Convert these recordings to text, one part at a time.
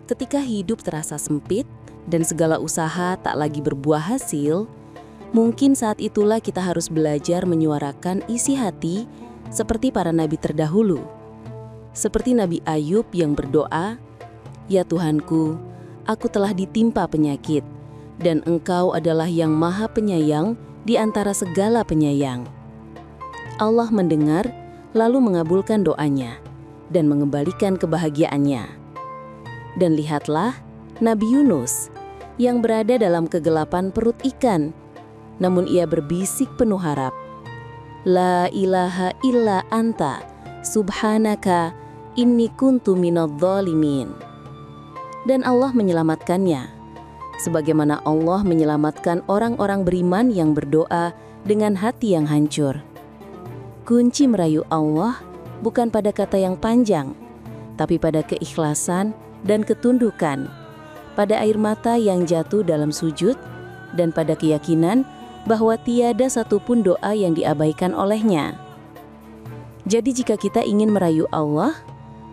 Ketika hidup terasa sempit dan segala usaha tak lagi berbuah hasil, mungkin saat itulah kita harus belajar menyuarakan isi hati seperti para nabi terdahulu. Seperti Nabi Ayub yang berdoa, "Ya Tuhanku, aku telah ditimpa penyakit, dan Engkau adalah yang Maha Penyayang di antara segala penyayang." Allah mendengar, lalu mengabulkan doanya dan mengembalikan kebahagiaannya. Dan lihatlah Nabi Yunus yang berada dalam kegelapan perut ikan, namun ia berbisik penuh harap, "La ilaha illa anta, subhanaka, inni kuntu minadh dhalimin." Dan Allah menyelamatkannya, sebagaimana Allah menyelamatkan orang-orang beriman yang berdoa dengan hati yang hancur. Kunci merayu Allah bukan pada kata yang panjang, tapi pada keikhlasan dan ketundukan, pada air mata yang jatuh dalam sujud, dan pada keyakinan bahwa tiada satupun doa yang diabaikan olehnya. Jadi jika kita ingin merayu Allah,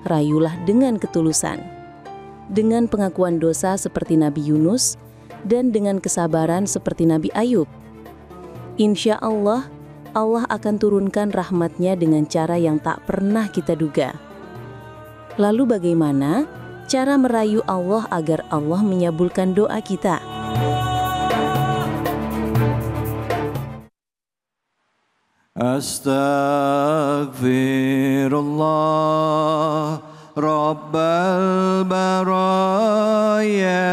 rayulah dengan ketulusan, dengan pengakuan dosa seperti Nabi Yunus, dan dengan kesabaran seperti Nabi Ayub. Insya Allah, Allah akan turunkan rahmat-Nya dengan cara yang tak pernah kita duga. Lalu bagaimana cara merayu Allah agar Allah menyabulkan doa kita? Astaghfirullah Rabbal baraya,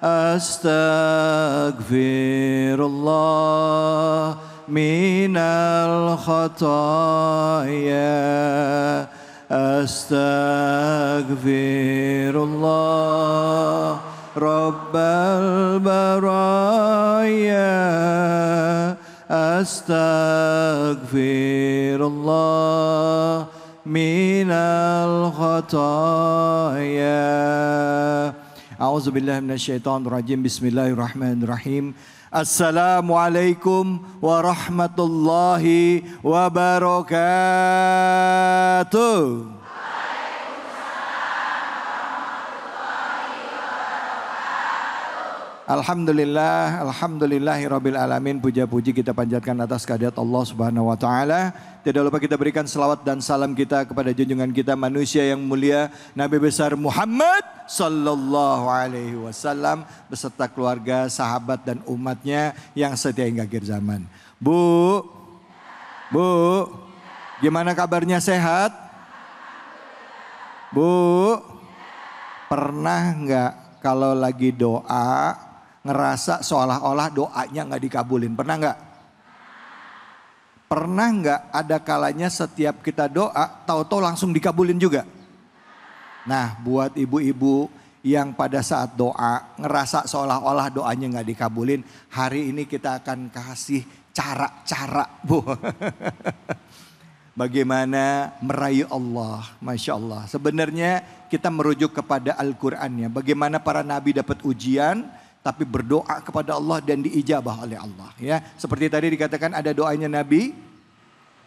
astaghfirullah minal khataya, astaghfirullah Rabbal baraya, astaghfirullah minal khataya. A'udzubillahi minasyaitonirrajim. Bismillahirrahmanirrahim. Assalamualaikum warahmatullahi wabarakatuh. Alhamdulillah, alhamdulillahirabbil alamin. Puja-puji kita panjatkan atas kehadirat Allah Subhanahu wa taala. Tidak lupa kita berikan selawat dan salam kita kepada junjungan kita manusia yang mulia Nabi besar Muhammad sallallahu alaihi wasallam beserta keluarga, sahabat dan umatnya yang setia hingga akhir zaman. Bu, gimana kabarnya, sehat? Bu, pernah nggak kalau lagi doa ngerasa seolah-olah doanya nggak dikabulin? Pernah nggak? Pernah nggak ada kalanya setiap kita doa tahu-tahu langsung dikabulin juga? Nah, buat ibu-ibu yang pada saat doa ngerasa seolah-olah doanya nggak dikabulin, hari ini kita akan kasih cara-cara, Bu. Bagaimana merayu Allah, Masya Allah. Sebenarnya kita merujuk kepada Al-Qurannya. Bagaimana para nabi dapat ujian, tapi berdoa kepada Allah dan diijabah oleh Allah. Ya, seperti tadi dikatakan ada doanya Nabi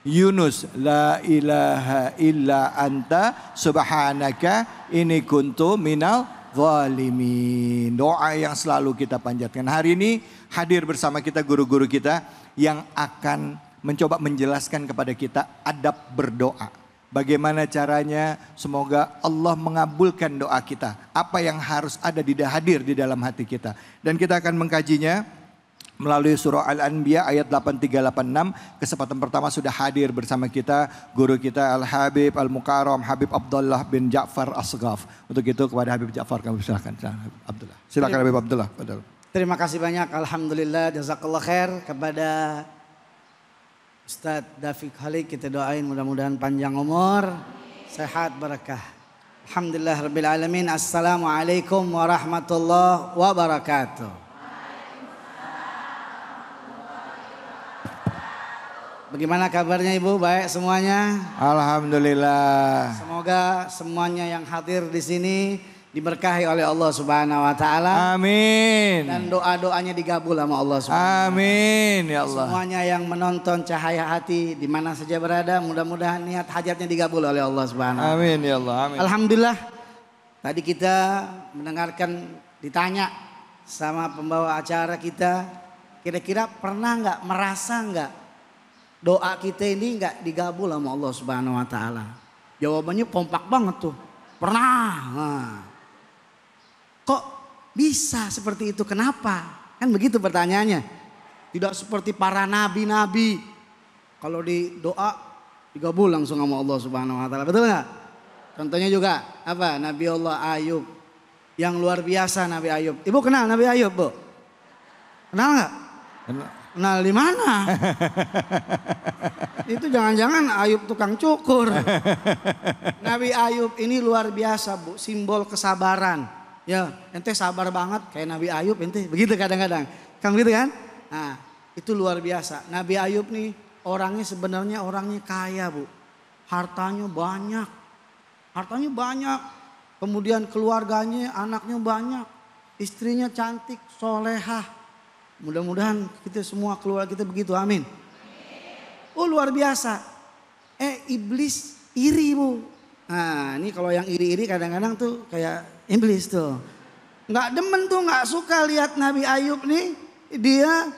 Yunus, la ilaha illa anta subhanaka inni kuntu minal zalimin. Doa yang selalu kita panjatkan. Hari ini hadir bersama kita guru-guru kita yang akan mencoba menjelaskan kepada kita adab berdoa. Bagaimana caranya, semoga Allah mengabulkan doa kita. Apa yang harus ada hadir di dalam hati kita. Dan kita akan mengkajinya melalui surah Al-Anbiya ayat 8386. Kesempatan pertama sudah hadir bersama kita guru kita Al-Habib Al-Mukarram Habib Abdullah bin Ja'far As-Saghaf. Untuk itu kepada Habib Ja'far kami silakan. Abdullah. Silakan Habib Abdullah. Terima kasih banyak, alhamdulillah, jazakallah khair kepada Ustadz Dafiq Khalik. Kita doain mudah-mudahan panjang umur, sehat, barakah. Alhamdulillah rabbil alamin. Assalamualaikum warahmatullahi wabarakatuh. Bagaimana kabarnya Ibu? Baik semuanya? Alhamdulillah. Semoga semuanya yang hadir di sini diberkahi oleh Allah Subhanahu wa taala. Amin. Dan doa-doanya digabul sama Allah Subhanahu. Amin ya Allah. Semuanya yang menonton cahaya hati di mana saja berada, mudah-mudahan niat hajatnya digabul oleh Allah Subhanahu. Amin ya Allah. Amin. Alhamdulillah Tadi kita mendengarkan ditanya sama pembawa acara kita, kira-kira pernah nggak merasa nggak doa kita ini nggak digabul sama Allah Subhanahu Wa Taala? Jawabannya kompak banget tuh, pernah. Nah, kok bisa seperti itu? Kenapa? Kan begitu pertanyaannya. Tidak seperti para nabi-nabi, kalau di doa digabul langsung sama Allah Subhanahu Wa Taala, betul nggak? Contohnya juga apa? Nabi Allah Ayub. Yang luar biasa Nabi Ayub. Ibu kenal Nabi Ayub, Bu? Kenal nggak? Kenal di mana? Itu jangan-jangan Ayub tukang cukur. Nabi Ayub ini luar biasa, Bu. Simbol kesabaran. Ya, ente sabar banget kayak Nabi Ayub ente. Begitu kadang-kadang. Kan begitu kan? Nah, itu luar biasa. Nabi Ayub nih orangnya sebenarnya orangnya kaya, Bu. Hartanya banyak. Hartanya banyak, kemudian keluarganya, anaknya banyak, istrinya cantik, solehah. Mudah-mudahan kita semua keluarga kita begitu, amin. Oh luar biasa. Iblis iri, Bu. Nah ini kalau yang iri-iri kadang-kadang tuh kayak iblis tuh. Nggak demen tuh, nggak suka lihat Nabi Ayub nih, dia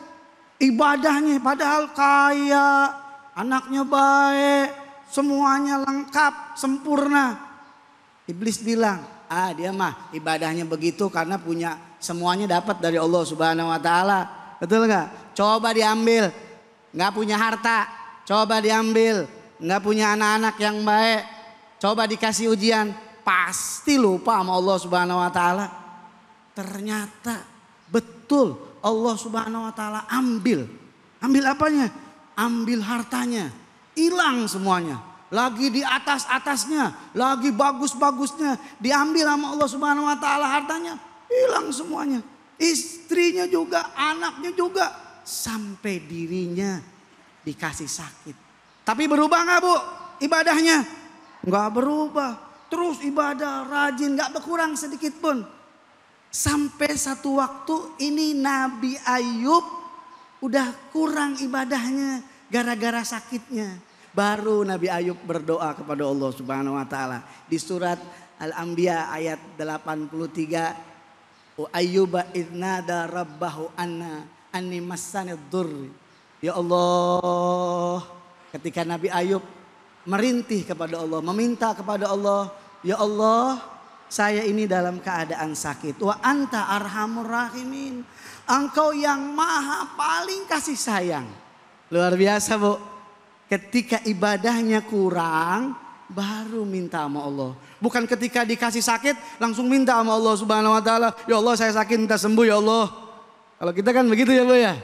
ibadahnya padahal kaya, anaknya baik, semuanya lengkap, sempurna. Iblis bilang, dia mah ibadahnya begitu karena punya semuanya dapat dari Allah Subhanahu Wa Taala. Betul nggak? Coba diambil, nggak punya harta, coba diambil, nggak punya anak-anak yang baik, coba dikasih ujian, pasti lupa sama Allah Subhanahu Wa Taala. Ternyata betul Allah Subhanahu Wa Taala ambil apanya? Ambil hartanya. Hilang semuanya. Lagi di atas-atasnya, lagi bagus-bagusnya, diambil sama Allah Subhanahu Wa Taala hartanya, hilang semuanya. Istrinya juga, anaknya juga, sampai dirinya dikasih sakit. Tapi berubah nggak, Bu, ibadahnya? Nggak berubah. Terus ibadah, rajin, nggak berkurang sedikit pun. Sampai satu waktu ini Nabi Ayub udah kurang ibadahnya gara-gara sakitnya. Baru Nabi Ayub berdoa kepada Allah Subhanahu Wa Taala di surat Al-Anbiya ayat 83. Wa ayyuba idnada rabbahu anni massanid dhurr. Ya Allah, ketika Nabi Ayub merintih kepada Allah, meminta kepada Allah, ya Allah, saya ini dalam keadaan sakit. Wa anta arhamur rahimin. Engkau yang maha paling kasih sayang. Luar biasa, Bu. Ketika ibadahnya kurang, baru minta sama Allah. Bukan ketika dikasih sakit, langsung minta sama Allah Subhanahu Wa Taala. Ya Allah, saya sakit, minta sembuh ya Allah. Kalau kita kan begitu ya, Bu ya.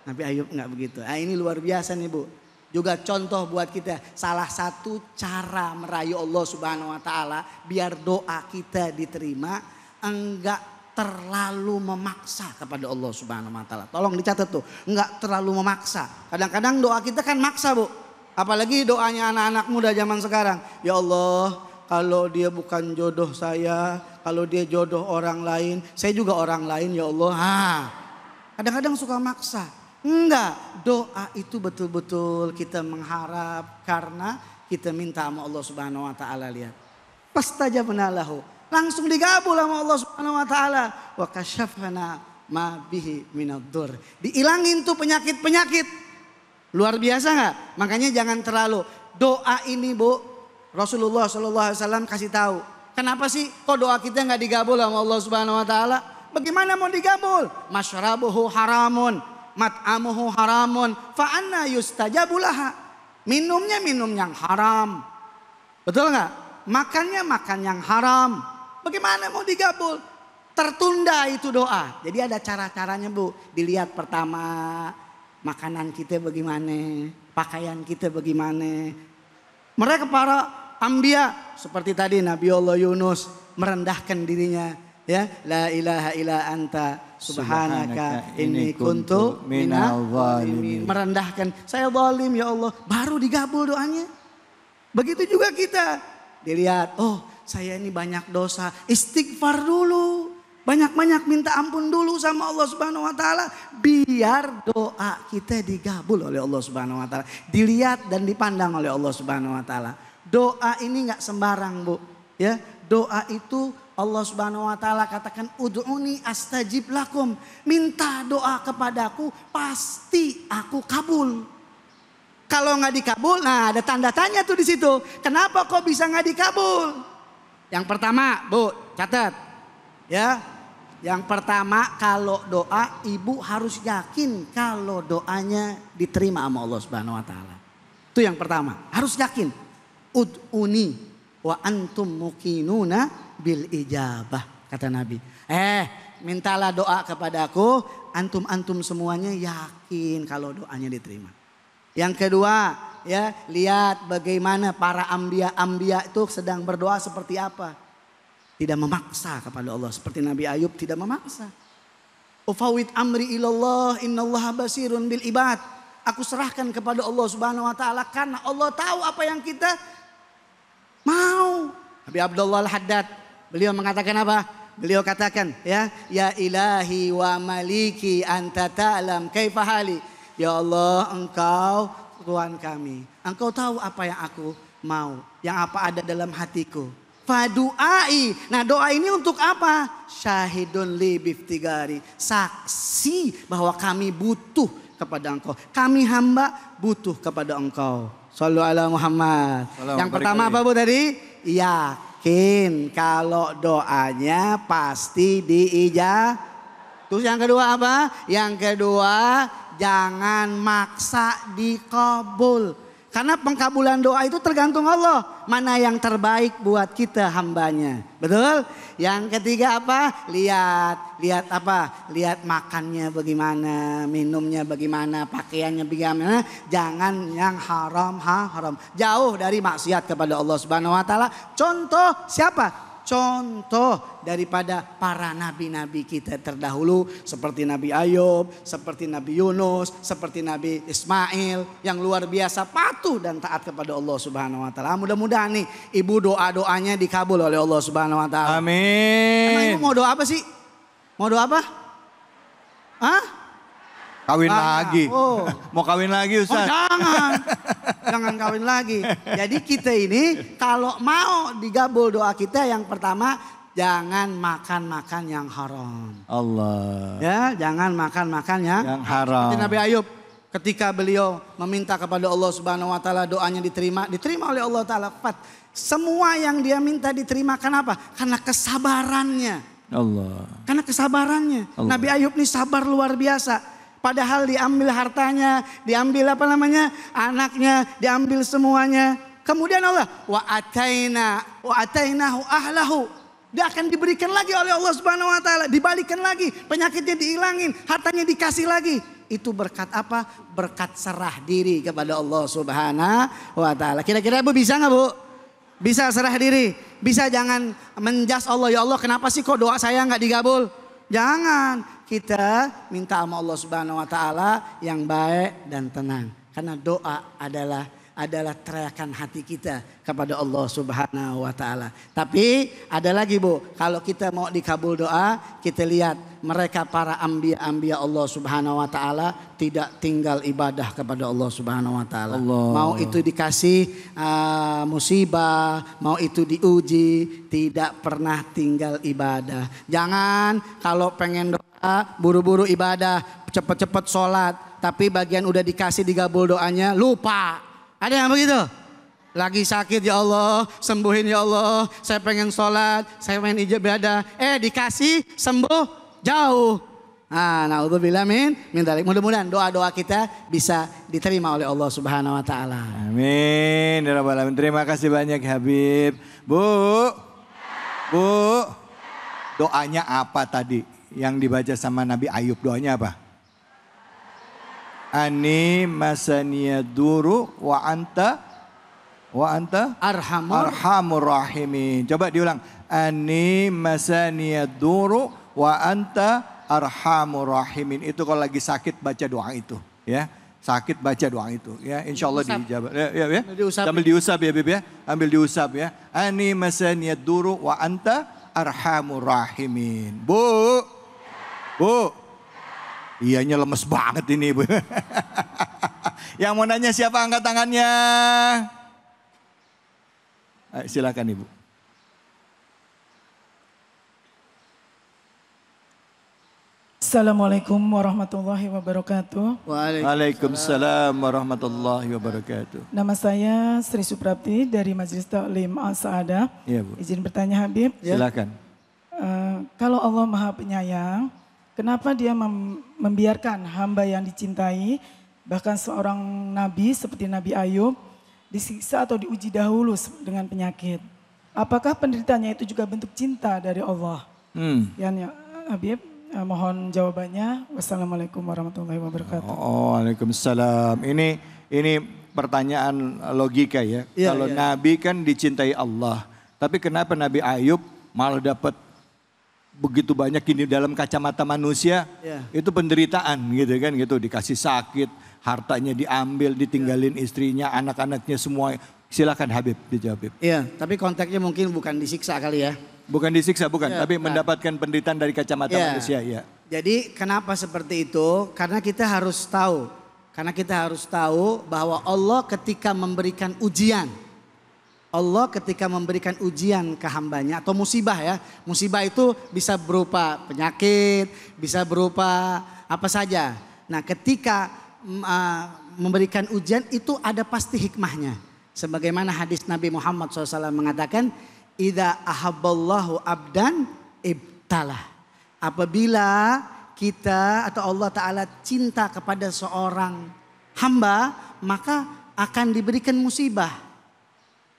Nabi Ayub nggak begitu. Ini luar biasa nih, Bu. Juga contoh buat kita. Salah satu cara merayu Allah Subhanahu Wa Taala biar doa kita diterima, enggak terlalu memaksa kepada Allah Subhanahu Wa Taala. Tolong dicatat tuh, enggak terlalu memaksa. Kadang-kadang doa kita kan maksa, Bu. Apalagi doanya anak-anak muda zaman sekarang. Ya Allah, kalau dia bukan jodoh saya, kalau dia jodoh orang lain, saya juga orang lain ya Allah. Kadang-kadang suka maksa. Enggak, doa itu betul-betul kita mengharap karena kita minta sama Allah Subhanahu Wa Taala. Lihat, pastajabna lahu, langsung digabul sama Allah Subhanahu Wa Taala. Wa kasyafna ma bihi minaddur. Diilangin tuh penyakit-penyakit. Luar biasa nggak? Makanya jangan terlalu doa ini, Bu. Rasulullah SAW kasih tahu. Kenapa sih kok doa kita nggak digabul sama Allah Subhanahu Wa Taala? Bagaimana mau digabul? Masyrabuhu haramun, mat'amuhu haramun, fa anna yustajabulaha. Minumnya minum yang haram, betul nggak? Makannya makan yang haram. Bagaimana mau digabul? Tertunda itu doa. Jadi ada cara-caranya, Bu. Dilihat pertama, makanan kita bagaimana, pakaian kita bagaimana. Mereka para Anbiya seperti tadi Nabi Allah Yunus merendahkan dirinya, ya, la ilaha illa anta subhanaka inni kuntu minal zalimin. Merendahkan, saya zalim ya Allah, baru digabul doanya. Begitu juga kita. Dilihat, oh saya ini banyak dosa, istighfar dulu. Banyak-banyak minta ampun dulu sama Allah Subhanahu Wa Taala biar doa kita digabul oleh Allah Subhanahu Wa Taala, dilihat dan dipandang oleh Allah Subhanahu Wa Taala. Doa ini nggak sembarang, Bu. Ya, doa itu Allah Subhanahu wa taala katakan ud'uni astajib lakum. Minta doa kepadaku pasti aku kabul. Kalau nggak dikabul, nah ada tanda tanya tuh di situ. Kenapa kok bisa nggak dikabul? Yang pertama, Bu, catat. Ya. Yang pertama, kalau doa ibu harus yakin kalau doanya diterima sama Allah Subhanahu wa taala. Itu yang pertama, harus yakin. Ud'uni wa antum muqinuna bil ijabah, kata Nabi. Mintalah doa kepadaku, antum semuanya yakin kalau doanya diterima. Yang kedua, ya, lihat bagaimana para ambia itu sedang berdoa seperti apa. Tidak memaksa kepada Allah, seperti Nabi Ayub tidak memaksa. Ufawid amri ilallah innallaha basirun bil ibad. Aku serahkan kepada Allah Subhanahu wa taala karena Allah tahu apa yang kita mau. Nabi Abdullah Al-Haddad, beliau mengatakan apa? Beliau katakan, ya ilahi wa maliki anta ta'lam kaifa hali. Ya Allah, engkau Tuhan kami. Engkau tahu apa yang aku mau, yang apa ada dalam hatiku. Fadu'ai. Nah, doa ini untuk apa? Syahidun li biftigari. Saksi bahwa kami butuh kepada engkau. Kami hamba butuh kepada engkau. Shallu ala Muhammad. Yang pertama apa Bu tadi? Yakin kalau doanya pasti diijabah. Terus yang kedua apa? Yang kedua, jangan maksa dikabul. Karena pengkabulan doa itu tergantung Allah. Mana yang terbaik buat kita hambanya. Betul? Yang ketiga apa? Lihat apa? Lihat makannya bagaimana, minumnya bagaimana, pakaiannya bagaimana. Jangan yang haram. Jauh dari maksiat kepada Allah Subhanahu wa taala. Contoh siapa? Contoh daripada para nabi-nabi kita terdahulu. Seperti Nabi Ayub, seperti Nabi Yunus, seperti Nabi Ismail. Yang luar biasa patuh dan taat kepada Allah Subhanahu wa taala. Mudah-mudahan nih ibu doa-doanya dikabul oleh Allah Subhanahu wa taala. Amin. Emang ibu mau doa apa sih? Mau doa apa? Hah? Kawin lagi. Oh. Mau kawin lagi Ustaz? Jangan kawin lagi. Jadi kita ini kalau mau digabul doa kita, yang pertama jangan makan yang haram. Allah. Ya, jangan makan yang haram. Seperti Nabi Ayub, ketika beliau meminta kepada Allah Subhanahu wa taala, doanya diterima oleh Allah taala. Semua yang dia minta diterima, kenapa? Karena kesabarannya. Allah. Karena kesabarannya. Allah. Nabi Ayub ini sabar luar biasa. Padahal diambil hartanya, diambil anaknya, diambil semuanya. Kemudian Allah wa atainahu ahlahu. Dia akan diberikan lagi oleh Allah Subhanahu wa taala, dibalikan lagi, penyakitnya dihilangin, hartanya dikasih lagi. Itu berkat apa? Berkat serah diri kepada Allah Subhanahu wa taala. Kira-kira Ibu bisa nggak Bu? Bisa serah diri, bisa jangan menjas Allah, ya Allah kenapa sih kok doa saya nggak digabul? Jangan. Kita minta sama Allah Subhanahu wa taala yang baik dan tenang. Karena doa adalah teriakan hati kita kepada Allah Subhanahu wa taala. Tapi ada lagi Bu, kalau kita mau dikabul doa, kita lihat mereka para ambia Allah Subhanahu wa taala tidak tinggal ibadah kepada Allah Subhanahu wa taala. Mau itu dikasih musibah, mau itu diuji, tidak pernah tinggal ibadah. Jangan kalau pengen doa buru-buru ibadah, cepet-cepet sholat, tapi bagian udah dikasih digabul doanya lupa. Ada yang begitu? Lagi sakit, ya Allah sembuhin ya Allah, saya pengen sholat, saya pengen ibadah, dikasih sembuh jauh. Na'udzubillah min dzalik. Mudah-mudahan doa-doa kita bisa diterima oleh Allah Subhanahu wa taala. Amin ya rabbal alamin. Terima kasih banyak Habib. Bu, doanya apa tadi yang dibaca sama Nabi Ayub? Doanya apa? Ani masaniyaduru wa anta arhamur rahimin. Coba diulang. Ani masaniyaduru wa anta arhamur rahimin. Itu kalau lagi sakit baca doa itu, ya. Sakit baca doa itu, ya. Insyaallah dijawab. Ya. Sambil diusap ya, Bib ya. Ambil diusap ya. Ani masaniyaduru wa anta arhamur rahimin. Bu. Iyanya lemes banget ini Bu. Yang mau nanya siapa, angkat tangannya. Silakan Ibu. Assalamualaikum warahmatullahi wabarakatuh. Waalaikumsalam warahmatullahi wabarakatuh. Nama saya Sri Suprapti dari Majelis Taklim Al-Sa'adah. Iya, Bu. Izin bertanya Habib. Silakan. Kalau Allah Maha Penyayang, kenapa dia membiarkan hamba yang dicintai, bahkan seorang nabi seperti Nabi Ayub, disiksa atau diuji dahulu dengan penyakit? Apakah penderitaannya itu juga bentuk cinta dari Allah? Ya Habib, mohon jawabannya. Wassalamualaikum warahmatullahi wabarakatuh. Waalaikumsalam. Ini pertanyaan logika ya. Kalau Nabi kan dicintai Allah. Tapi kenapa Nabi Ayub malah dapat begitu banyak ini dalam kacamata manusia? Itu penderitaan gitu kan gitu. Dikasih sakit, hartanya diambil, ditinggalin istrinya, anak-anaknya semua. Silakan Habib dijawab. Iya, tapi konteksnya mungkin bukan disiksa kali ya. Bukan disiksa, bukan. Tapi mendapatkan penderitaan dari kacamata manusia. Ya. Jadi kenapa seperti itu? Karena kita harus tahu. Karena kita harus tahu bahwa Allah ketika memberikan ujian. Allah ketika memberikan ujian ke hambanya atau musibah ya. Musibah itu bisa berupa penyakit, bisa berupa apa saja. Nah ketika memberikan ujian itu ada pasti hikmahnya. Sebagaimana hadis Nabi Muhammad SAW mengatakan, idza ahabballahu abdan ibtalah. Apabila kita atau Allah Ta'ala cinta kepada seorang hamba, maka akan diberikan musibah.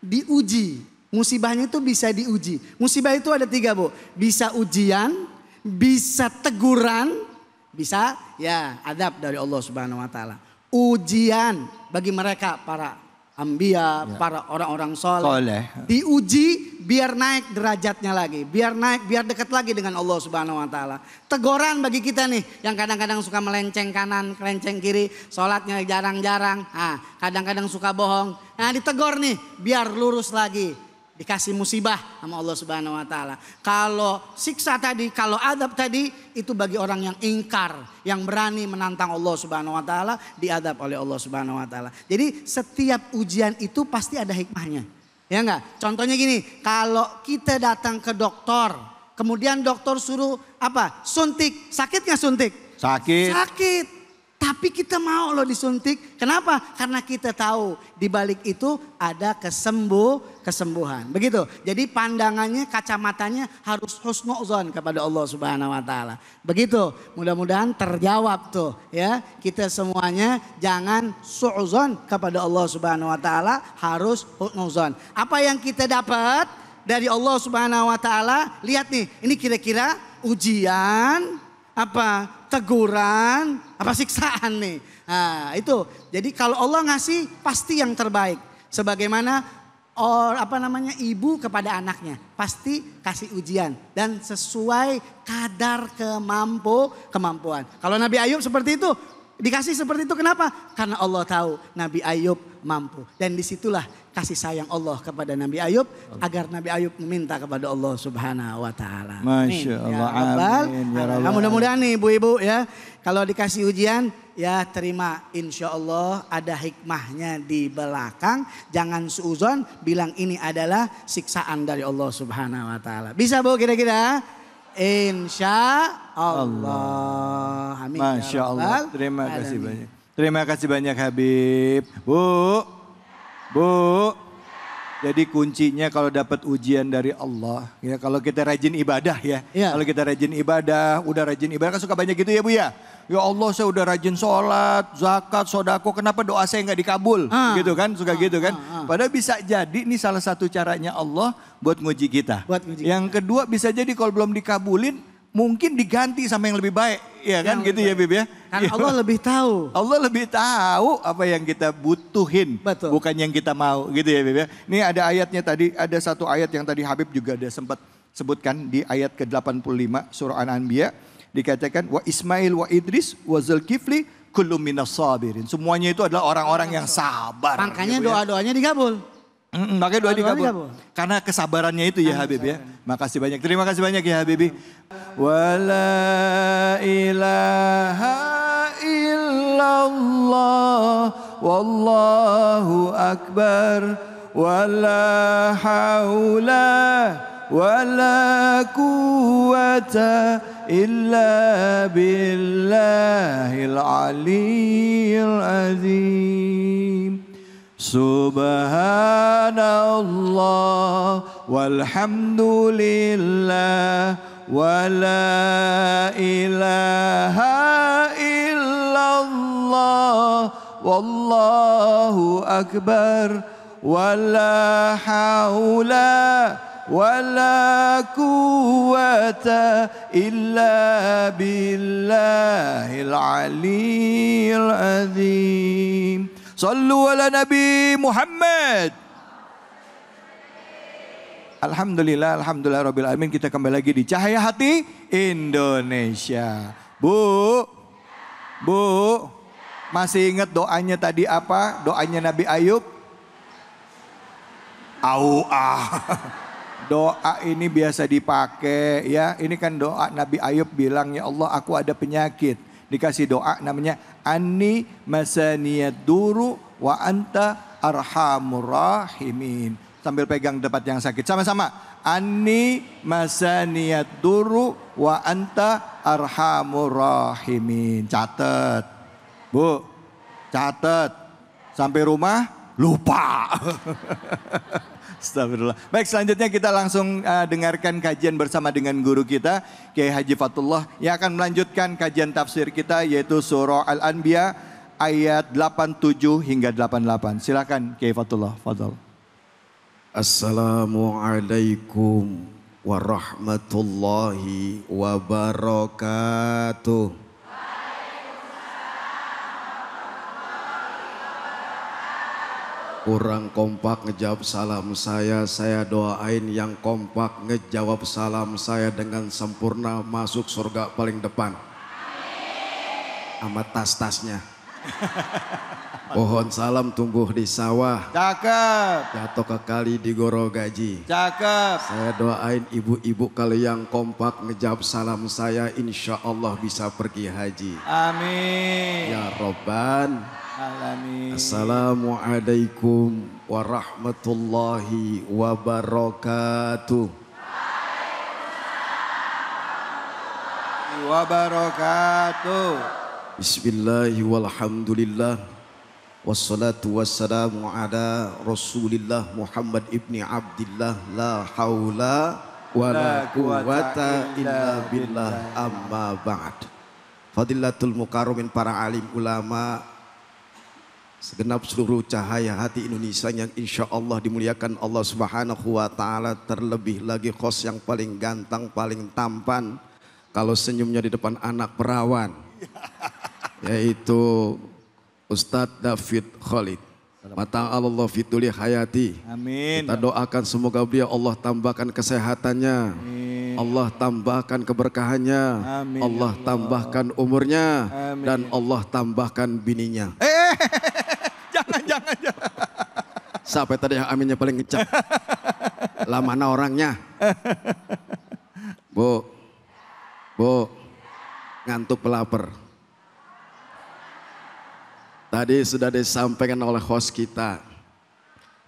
Diuji. Musibahnya itu bisa diuji. Musibah itu ada 3 Bu. Bisa ujian, bisa teguran, bisa ya adab dari Allah Subhanahu wa taala. Ujian bagi mereka para Ambia, para orang-orang soleh. Diuji biar naik derajatnya lagi. Biar naik, biar dekat lagi dengan Allah Subhanahu wa taala. Teguran bagi kita nih yang kadang-kadang suka melenceng kanan, melenceng kiri. Sholatnya jarang-jarang. Kadang-kadang suka bohong. Nah ditegur nih biar lurus lagi. Dikasih musibah sama Allah Subhanahu wa taala. Kalau siksa tadi, kalau adab tadi itu bagi orang yang ingkar, yang berani menantang Allah Subhanahu wa taala, diadab oleh Allah Subhanahu wa taala. Jadi setiap ujian itu pasti ada hikmahnya. Ya enggak? Contohnya gini, kalau kita datang ke dokter, kemudian dokter suruh apa? Suntik. Sakit enggak suntik? Sakit. Sakit. Tapi kita mau loh disuntik. Kenapa? Karena kita tahu di balik itu ada kesembuhan. Begitu. Jadi pandangannya, kacamatanya harus husnudzon kepada Allah Subhanahu wa taala. Begitu. Mudah-mudahan terjawab tuh ya. Kita semuanya jangan su'udzon kepada Allah Subhanahu wa taala, harus husnudzon. Apa yang kita dapat dari Allah Subhanahu wa taala? Lihat nih, ini kira-kira ujian apa teguran, apa siksaan nih. Nah, itu. Jadi kalau Allah ngasih pasti yang terbaik. Sebagaimana ibu kepada anaknya pasti kasih ujian dan sesuai kadar kemampuan. Kalau Nabi Ayub seperti itu, dikasih seperti itu kenapa? Karena Allah tahu Nabi Ayub mampu. Dan disitulah kasih sayang Allah kepada Nabi Ayub agar Nabi Ayub meminta kepada Allah Subhanahu wa taala. Masya Allah. Amin. Ya Nah, mudah-mudahan nih ibu-ibu ya, kalau dikasih ujian ya terima, insya Allah ada hikmahnya di belakang. Jangan suuzon bilang ini adalah siksaan dari Allah Subhanahu wa taala. Bisa Bu kira-kira? Insya Allah. Amin. Masya Allah. Terima kasih banyak. Terima kasih banyak Habib. Bu, jadi kuncinya kalau dapat ujian dari Allah, ya kalau kita rajin ibadah ya. Kalau kita rajin ibadah, udah rajin ibadah kan suka banyak gitu ya Bu ya. Ya Allah saya udah rajin sholat, zakat, sodako, kenapa doa saya nggak dikabul? Gitu kan, suka gitu kan. Padahal bisa jadi ini salah satu caranya Allah buat nguji kita. Yang kedua bisa jadi kalau belum dikabulin, mungkin diganti sama yang lebih baik, ya kan gitu ya Bib ya. Karena Allah lebih tahu. Allah lebih tahu apa yang kita butuhin, bukan yang kita mau gitu ya Bib ya. Ini ada ayatnya tadi, ada satu ayat yang tadi Habib juga ada sempat sebutkan di ayat ke-85 surah An-Anbiya. Dikatakan wa Ismail wa Idris wa Zulkifli kullum minas sabirin. Semuanya itu adalah orang-orang yang sabar. Makanya gitu ya. doa-doanya dikabul. Makanya doa dikabul. Karena kesabarannya itu ya Habib ya. Makasih banyak. Terima kasih banyak ya Habibi. Wala ilaha illallah wallahu akbar wala haula wala quwata إلا بالله العلي العظيم سبحان الله والحمد لله ولا إله إلا الله والله أكبر ولا حول ولا قوة إلا بالله العلي العظيم صلوا على نبي محمد. Alhamdulillah, alhamdulillah rabbil alamin. Kita kembali lagi di Cahaya Hati Indonesia. Bu, masih ingat doanya tadi apa? Doanya Nabi Ayub? Doa ini biasa dipakai ya. Ini kan doa Nabi Ayub bilang, ya Allah aku ada penyakit. Dikasih doa namanya Anni masaniyad duru wa anta arhamur rahimin. Sambil pegang tempat yang sakit. Sama-sama. Anni masaniyad duru wa anta arhamur rahimin. Catat. Bu, catat. Sampai rumah lupa. Astagfirullah. Baik, selanjutnya kita langsung dengarkan kajian bersama dengan guru kita Kiai Haji Fatullah yang akan melanjutkan kajian tafsir kita yaitu surah Al-Anbiya ayat 87 hingga 88. Silakan Kiai Fatullah. Fadhal. Assalamualaikum warahmatullahi wabarakatuh. Kurang kompak ngejawab salam saya doain yang kompak ngejawab salam saya dengan sempurna masuk surga paling depan. Sama tas-tasnya. Pohon salam tumbuh di sawah. Cakep. Jatuh ke kali di Gorogaji. Cakep. Saya doain ibu-ibu kalau yang kompak ngejawab salam saya insya Allah bisa pergi haji. Amin. Ya Robban. Alamin. Assalamualaikum warahmatullahi wabarakatuh. Wabarakatuh. Bismillahi walhamdulillah. Wassalatu wassalamu ala Rasulillah Muhammad ibni Abdillah. La hawla wa la quwata illa billah, amma ba'd. Fadilatul mukarramin, para alim ulama, segenap seluruh cahaya hati Indonesia yang insya Allah dimuliakan Allah Subhanahu wa ta'ala. Terlebih lagi host yang paling ganteng, paling tampan, kalau senyumnya di depan anak perawan, yaitu Ustadz David Khalid. Mata Allah fituli hayati. Amin. Kita doakan semoga beliau Allah tambahkan kesehatannya. Amin. Allah tambahkan keberkahannya. Amin. Allah tambahkan umurnya. Amin. Dan Allah tambahkan bininya. Jangan. Sampai tadi yang aminnya paling ngecap. Lah mana orangnya? Bu, ngantuk pelapar. Tadi sudah disampaikan oleh host kita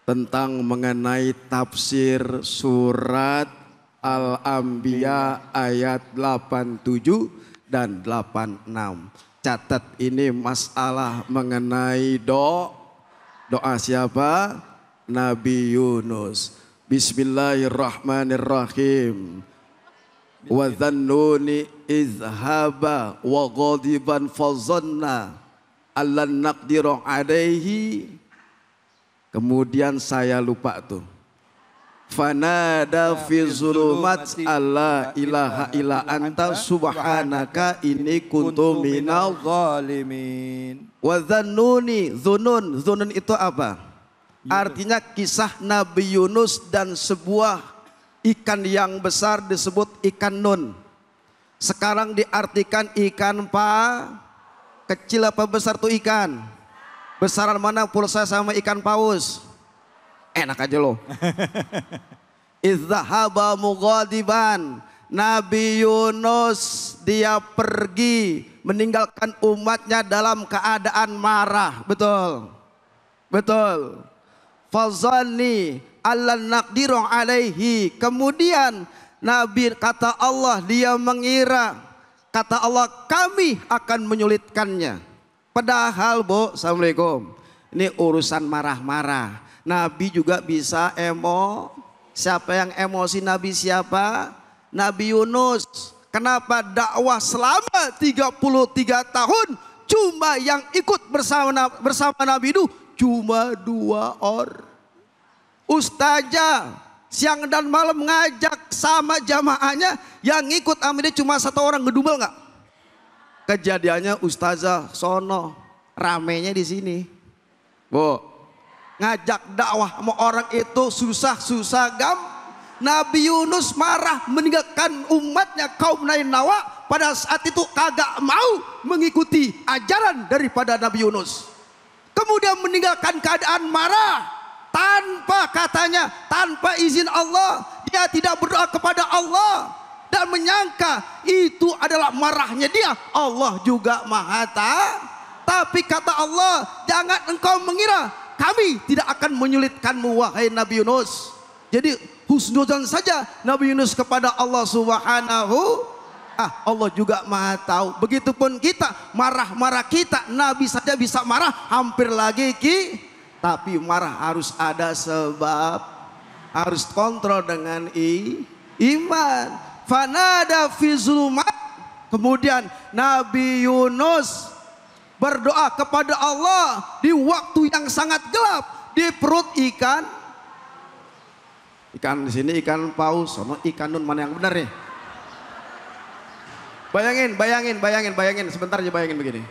tentang mengenai tafsir surat Al-Anbiya ayat 87 dan 86. Catat ini masalah mengenai doa siapa? Nabi Yunus. Bismillahirrahmanirrahim. Wa dhannuni izhaba wa ghadiban fazanna allan naqdiru alaihi. Kemudian saya lupa tuh. Fanada fi zulumat alla ilaha illa anta subhanaka inni kuntu minal zalimin. Wa dhannuni, dzunun itu apa? Artinya kisah Nabi Yunus dan sebuah ikan yang besar disebut ikan nun. Sekarang diartikan ikan kecil apa besar tuh ikan? Besaran mana pulsa sama ikan paus? Enak aja loh. Izhaba mughadiban. Nabi Yunus dia pergi meninggalkan umatnya dalam keadaan marah. Betul. Fazanni allan naqdiru alaihi. Kemudian Nabi kata Allah dia mengira kata Allah kami akan menyulitkannya. Padahal Bu, assalamualaikum, ini urusan marah-marah. Nabi juga bisa siapa yang emosi Nabi siapa? Nabi Yunus. Kenapa dakwah selama 33 tahun cuma yang ikut bersama Nabi itu cuma 2 orang. Ustazah siang dan malam ngajak sama jamaahnya, yang ikut amin cuma 1 orang, ngedumel nggak? Kejadiannya ustazah sono, ramenya di sini. Bu, ngajak dakwah sama orang itu susah Nabi Yunus marah meninggalkan umatnya kaum Nainawa, pada saat itu kagak mau mengikuti ajaran daripada Nabi Yunus. Kemudian meninggalkan keadaan marah. Tanpa izin Allah, dia tidak berdoa kepada Allah dan menyangka itu adalah marahnya dia. Allah juga Maha Tahu. Tapi kata Allah, jangan engkau mengira kami tidak akan menyulitkanmu wahai Nabi Yunus. Jadi husnudzon saja Nabi Yunus kepada Allah Subhanahu. Allah juga Maha Tahu. Begitupun kita, marah-marah kita, Nabi saja bisa marah hampir lagi tapi marah harus ada sebab, harus kontrol dengan iman. Fanada fi zulumat. Kemudian Nabi Yunus berdoa kepada Allah di waktu yang sangat gelap di perut ikan. Ikan di sini ikan paus, sono ikan nun, mana yang benar nih? Bayangin, sebentar aja bayangin begini.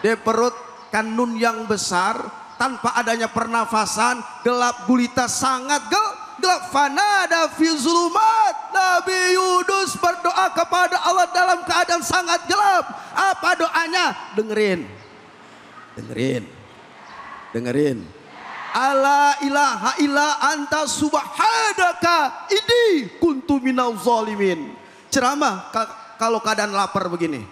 Di perut ikan nun yang besar, tanpa adanya pernafasan, gelap gulita, sangat gelap. Fanada fi zulumat. Nabi Yunus berdoa kepada Allah dalam keadaan sangat gelap. Apa doanya? Dengerin. Ala ilaha illa anta subhanaka inni kuntu minaz zalimin. Ceramah kalau keadaan lapar begini.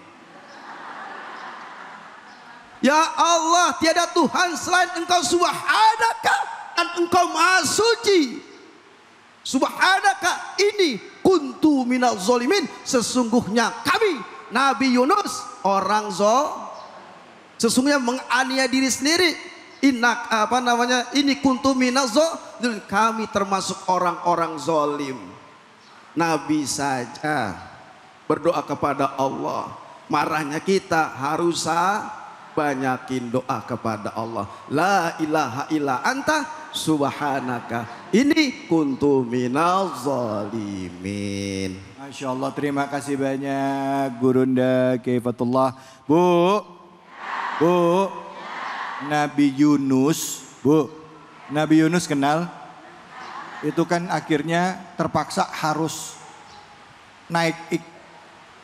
Ya Allah, tiada Tuhan selain engkau subhanaka, dan engkau maha suci. Subhanaka ini kuntu minaz zalimin. Sesungguhnya kami Nabi Yunus orang sesungguhnya menganiaya diri sendiri. Ini kuntu minaz zalimin, kami termasuk orang-orang zalim. Nabi saja berdoa kepada Allah. Marahnya kita harus banyakin doa kepada Allah. La ilaha illa anta subhanaka inni kuntu minaz zalimin. Masya Allah, terima kasih banyak Gurunda Kaifatullah. Bu, Nabi Yunus kenal? Itu kan akhirnya terpaksa harus naik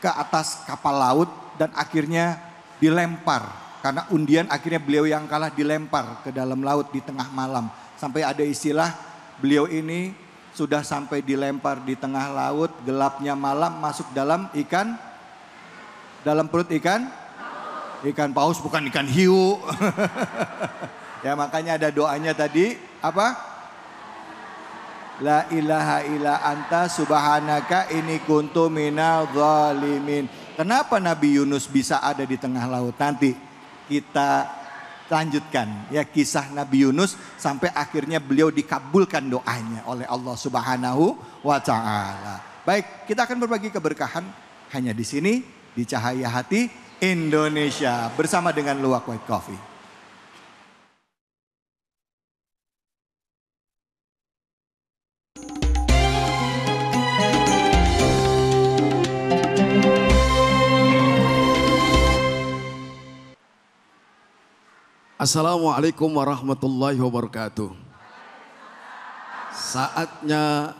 ke atas kapal laut dan akhirnya dilempar. Karena undian akhirnya beliau yang kalah dilempar ke dalam laut di tengah malam. Sampai ada istilah beliau ini sudah sampai dilempar di tengah laut, gelapnya malam, masuk dalam perut ikan paus, bukan ikan hiu. Ya makanya ada doanya tadi, apa? La ilaha illa anta subhanaka inni kuntu minal zalimin. Kenapa Nabi Yunus bisa ada di tengah laut? Nanti kita lanjutkan ya kisah Nabi Yunus sampai akhirnya beliau dikabulkan doanya oleh Allah Subhanahu wa taala. Baik, kita akan berbagi keberkahan hanya di sini di Cahaya Hati Indonesia bersama dengan Luwak White Coffee. Assalamualaikum warahmatullahi wabarakatuh. Saatnya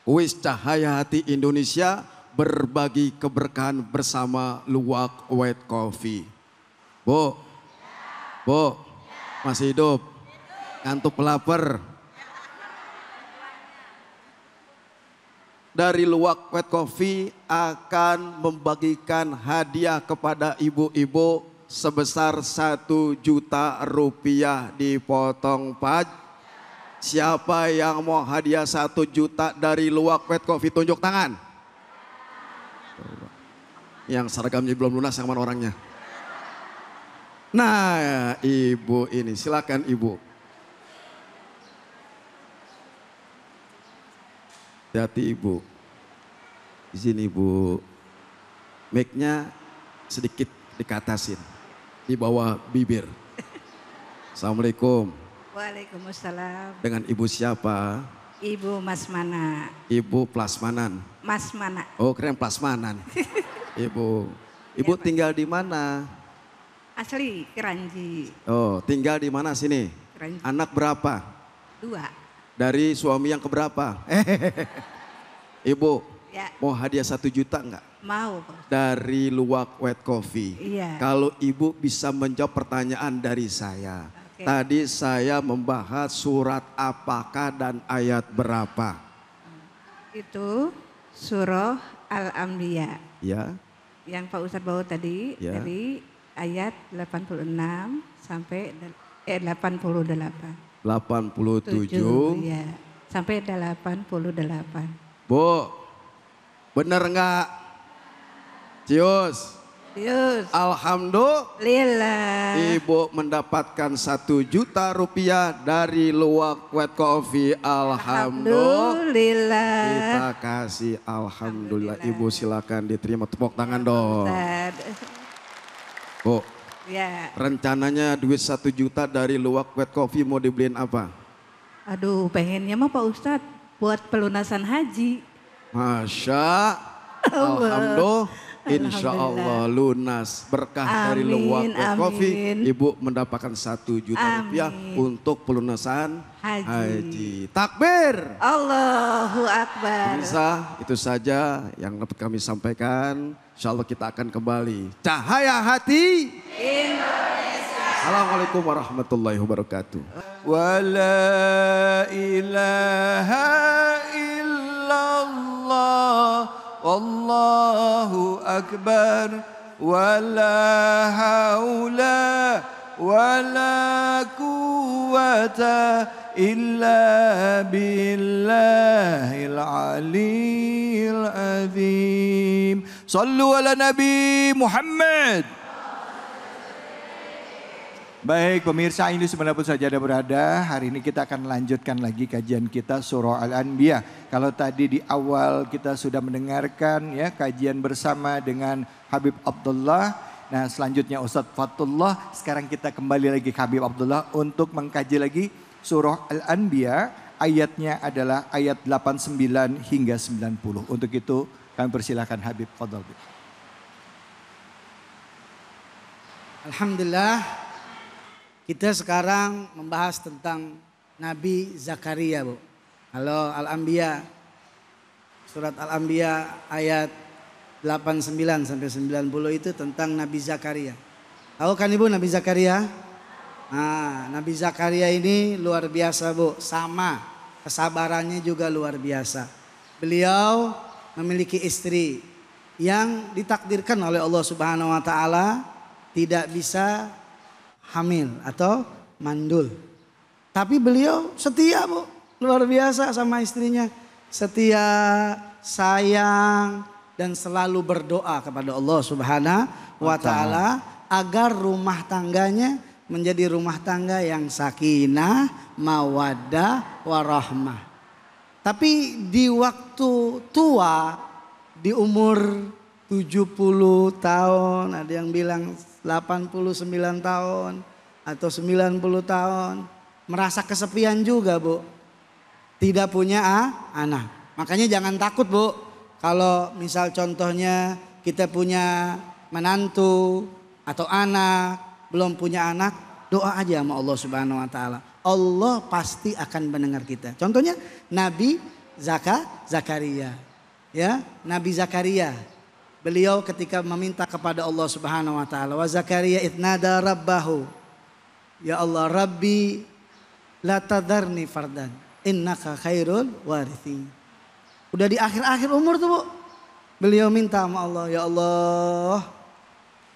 Wis Cahaya Hati Indonesia berbagi keberkahan bersama Luwak White Coffee. Bu, masih hidup? Ngantuk lapar? Dari Luwak White Coffee akan membagikan hadiah kepada ibu-ibu sebesar 1 juta rupiah dipotong pajak. Siapa yang mau hadiah 1 juta dari Luwak White Coffee tunjuk tangan. Yang seragamnya belum lunas yang mana orangnya? Nah, ibu ini silakan ibu. Hati ibu. Di sini ibu. Mic-nya sedikit dikatasin. Di bawah bibir. Assalamualaikum. Waalaikumsalam. Dengan ibu siapa? Ibu Masmana. Ibu Plasmanan. Masmana. Oh keren Plasmanan. Ibu. Ibu Ya, tinggal di mana? Asli Keranji. Oh tinggal di mana sini? Keranji. Anak berapa? 2. Dari suami yang keberapa? Ibu Ya, mau hadiah 1 juta enggak? mau. Bos. Dari Luwak White Coffee. Iya. Kalau ibu bisa menjawab pertanyaan dari saya. Oke. Tadi saya membahas surat apakah dan ayat berapa? Itu surah Al-Anbiya. Ya, Yang Pak Ustadz bawa tadi Ya. dari ayat 86 sampai 88. 87. Ya, sampai 88. Bu, bener enggak? Cius, Yus. alhamdulillah. Ibu mendapatkan 1 juta rupiah dari Luwak White Coffee. Alhamdulillah. Kita kasih alhamdulillah. Ibu silakan diterima, tepuk tangan dong. Ustadz. Bu, Ya, rencananya duit 1 juta dari Luwak White Coffee mau dibeliin apa? aduh pengennya mah Pak Ustadz buat pelunasan haji. Masya Alhamdulillah. Insya Allah lunas berkah dari Luwak White Coffee. Amin. Ibu mendapatkan 1 juta rupiah Amin. untuk pelunasan Haji. haji. Takbir. Allahu Akbar. Pemirsa, itu saja yang dapat kami sampaikan. Insya Allah kita akan kembali. Cahaya hati. Assalamualaikum warahmatullahi wabarakatuh. ولا إله إلا الله والله أكبر ولا حول ولا قوة إلا بالله العلي العظيم صلوا على نبي محمد. Baik pemirsa ini dimanapun saja Anda berada, hari ini kita akan lanjutkan lagi kajian kita surah Al-Anbiya. Kalau tadi di awal kita sudah mendengarkan ya kajian bersama dengan Habib Abdullah. Nah selanjutnya Ustadz Fatullah, sekarang kita kembali lagi ke Habib Abdullah untuk mengkaji lagi surah Al-Anbiya. Ayatnya adalah ayat 89 hingga 90. Untuk itu kami persilahkan Habib Fadl. Alhamdulillah. Kita sekarang membahas tentang Nabi Zakaria, Bu. Halo, Al-Anbiya. Surat Al-Anbiya ayat 89 sampai 90 itu tentang Nabi Zakaria. Tahu kan Ibu Nabi Zakaria? Nah, Nabi Zakaria ini luar biasa, Bu. Sama, kesabarannya juga luar biasa. Beliau memiliki istri yang ditakdirkan oleh Allah Subhanahu wa taala tidak bisa hamil atau mandul. Tapi beliau setia, Bu. Luar biasa sama istrinya. Setia, sayang, dan selalu berdoa kepada Allah Subhanahu wa taala agar rumah tangganya menjadi rumah tangga yang sakinah, mawaddah, warahmah. Tapi di waktu tua, di umur 70 tahun, ada yang bilang 89 tahun atau 90 tahun. Merasa kesepian juga, Bu. Tidak punya anak. Makanya jangan takut, Bu. Kalau misal contohnya kita punya menantu atau anak, belum punya anak, doa aja sama Allah Subhanahu wa taala. Allah pasti akan mendengar kita. Contohnya Nabi Zakaria. Ya, Nabi Zakaria. Beliau ketika meminta kepada Allah Subhanahu wa taala, wa Zakaria idnada rabbahu. Ya Allah, Rabbi la tadarni fardan innaka khairul warithin. Udah di akhir-akhir umur tuh, Bu. Beliau minta sama Allah, ya Allah,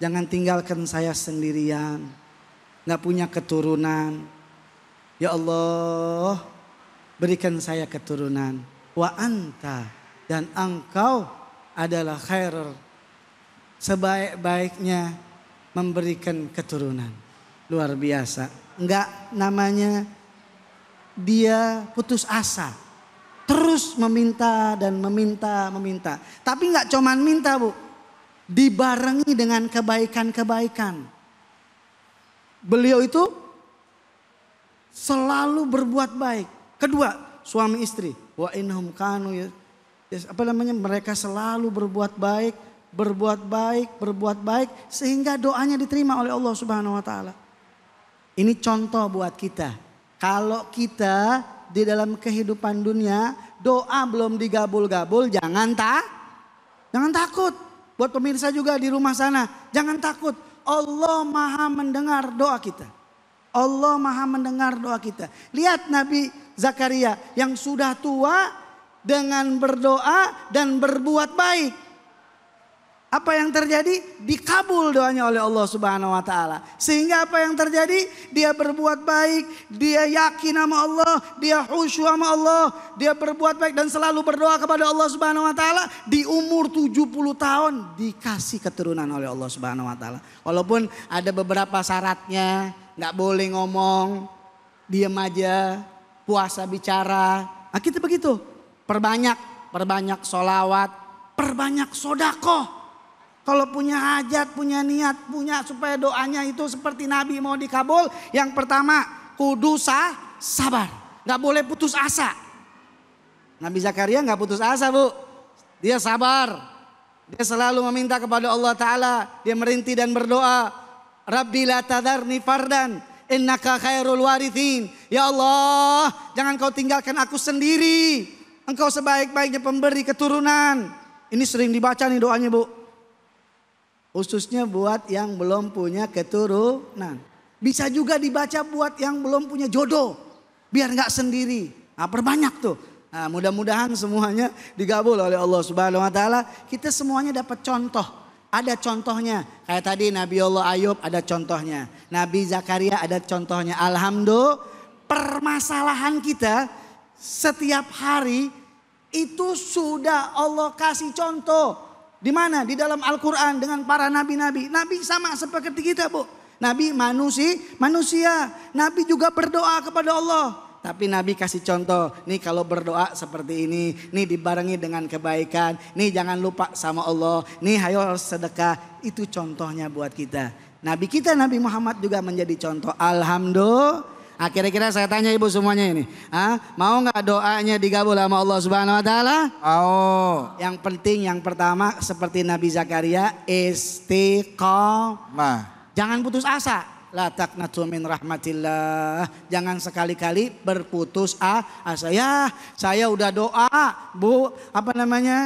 jangan tinggalkan saya sendirian. Enggak punya keturunan. Ya Allah, berikan saya keturunan. Wa anta, dan engkau adalah sebaik-baiknya memberikan keturunan. Luar biasa. Enggak namanya dia putus asa. Terus meminta dan meminta. Tapi enggak cuman minta, Bu. Dibarengi dengan kebaikan-kebaikan. Beliau itu selalu berbuat baik. Kedua, suami istri. Wa innahum kanu mereka selalu berbuat baik sehingga doanya diterima oleh Allah Subhanahu wa taala. Ini contoh buat kita. Kalau kita di dalam kehidupan dunia doa belum digabul-gabul, jangan takut. Buat pemirsa juga di rumah sana, jangan takut. Allah Maha mendengar doa kita. Allah Maha mendengar doa kita. Lihat Nabi Zakaria yang sudah tua dengan berdoa dan berbuat baik. Apa yang terjadi? Dikabul doanya oleh Allah Subhanahu wa taala. Sehingga apa yang terjadi? Dia berbuat baik, dia yakin sama Allah, dia khusyuk sama Allah, dia berbuat baik dan selalu berdoa kepada Allah Subhanahu wa taala. Di umur 70 tahun dikasih keturunan oleh Allah Subhanahu wa taala. Walaupun ada beberapa syaratnya, enggak boleh ngomong, diam aja, puasa bicara. Nah, kita begitu. Perbanyak sholawat, perbanyak sodakoh. Kalau punya hajat, punya niat, punya supaya doanya itu seperti Nabi mau dikabul. Yang pertama, kudu sabar. Gak boleh putus asa. Nabi Zakaria gak putus asa, Bu. Dia sabar. Dia selalu meminta kepada Allah Ta'ala. Dia merintih dan berdoa. Rabbi la tadarni fardan. Innaka khairul warithin. Ya Allah, jangan kau tinggalkan aku sendiri. Engkau sebaik-baiknya pemberi keturunan. Ini sering dibaca nih doanya, Bu. Khususnya buat yang belum punya keturunan. Bisa juga dibaca buat yang belum punya jodoh. Biar gak sendiri. Nah, perbanyak tuh. Nah, mudah-mudahan semuanya digabul oleh Allah Subhanahu wa taala. Kita semuanya dapat contoh. Ada contohnya. Kayak tadi Nabi Allah Ayub ada contohnya. Nabi Zakaria ada contohnya. Alhamdulillah, permasalahan kita setiap hari itu sudah Allah kasih contoh. Di mana? Di dalam Al-Quran dengan para nabi-nabi. Nabi sama seperti kita, Bu. Nabi manusia. Nabi juga berdoa kepada Allah. Tapi Nabi kasih contoh. Nih kalau berdoa seperti ini. Nih dibarengi dengan kebaikan. Nih jangan lupa sama Allah. Nih ayo harus sedekah. Itu contohnya buat kita. Nabi kita Nabi Muhammad juga menjadi contoh. Alhamdulillah. Kira-kira saya tanya ibu semuanya ini. Mau gak doanya digabul sama Allah Subhanahu wa taala? Mau. Yang penting yang pertama seperti Nabi Zakaria, istiqomah. Jangan putus asa. La taqnatu min rahmatillah. Jangan sekali-kali berputus asa. Ya, saya udah doa, Bu.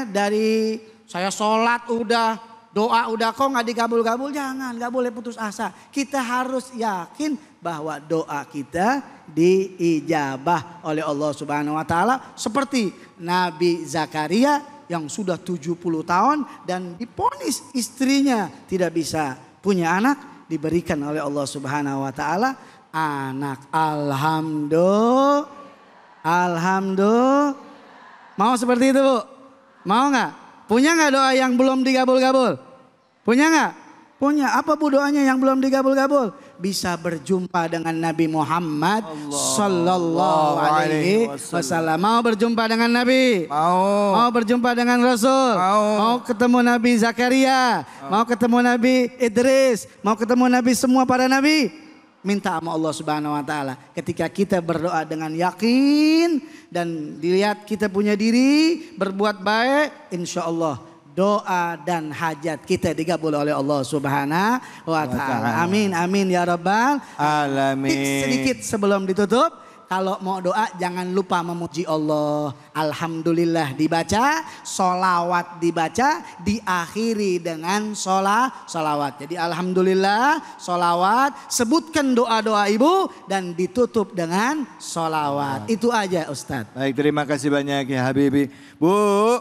Dari saya sholat udah, doa udah kok gak digabul-gabul. Jangan, gak boleh putus asa. Kita harus yakin bahwa doa kita diijabah oleh Allah Subhanahu wa taala seperti Nabi Zakaria yang sudah 70 tahun dan divonis istrinya tidak bisa punya anak, diberikan oleh Allah Subhanahu wa taala anak. Alhamdulillah. Mau seperti itu, Bu? Mau nggak? Punya nggak doa yang belum digabul-gabul? Punya nggak? Punya. Apa, Bu, doanya yang belum digabul-gabul? Bisa berjumpa dengan Nabi Muhammad sallallahu alaihi wasallam. Mau berjumpa dengan Nabi? Mau berjumpa dengan Rasul? Mau ketemu Nabi Zakaria? Mau ketemu Nabi Idris? Mau ketemu Nabi semua para nabi? Minta sama Allah Subhanahu wa taala. Ketika kita berdoa dengan yakin dan dilihat kita punya diri berbuat baik, insya Allah doa dan hajat kita digabul oleh Allah Subhanahu wa taala. Amin amin ya rabbal alamin. Sedikit sebelum ditutup, kalau mau doa jangan lupa memuji Allah. Alhamdulillah dibaca, solawat dibaca, diakhiri dengan solawat. Jadi alhamdulillah, solawat, sebutkan doa-doa ibu dan ditutup dengan solawat. Itu aja Ustadz. Baik, terima kasih banyak ya Habibi. Bu,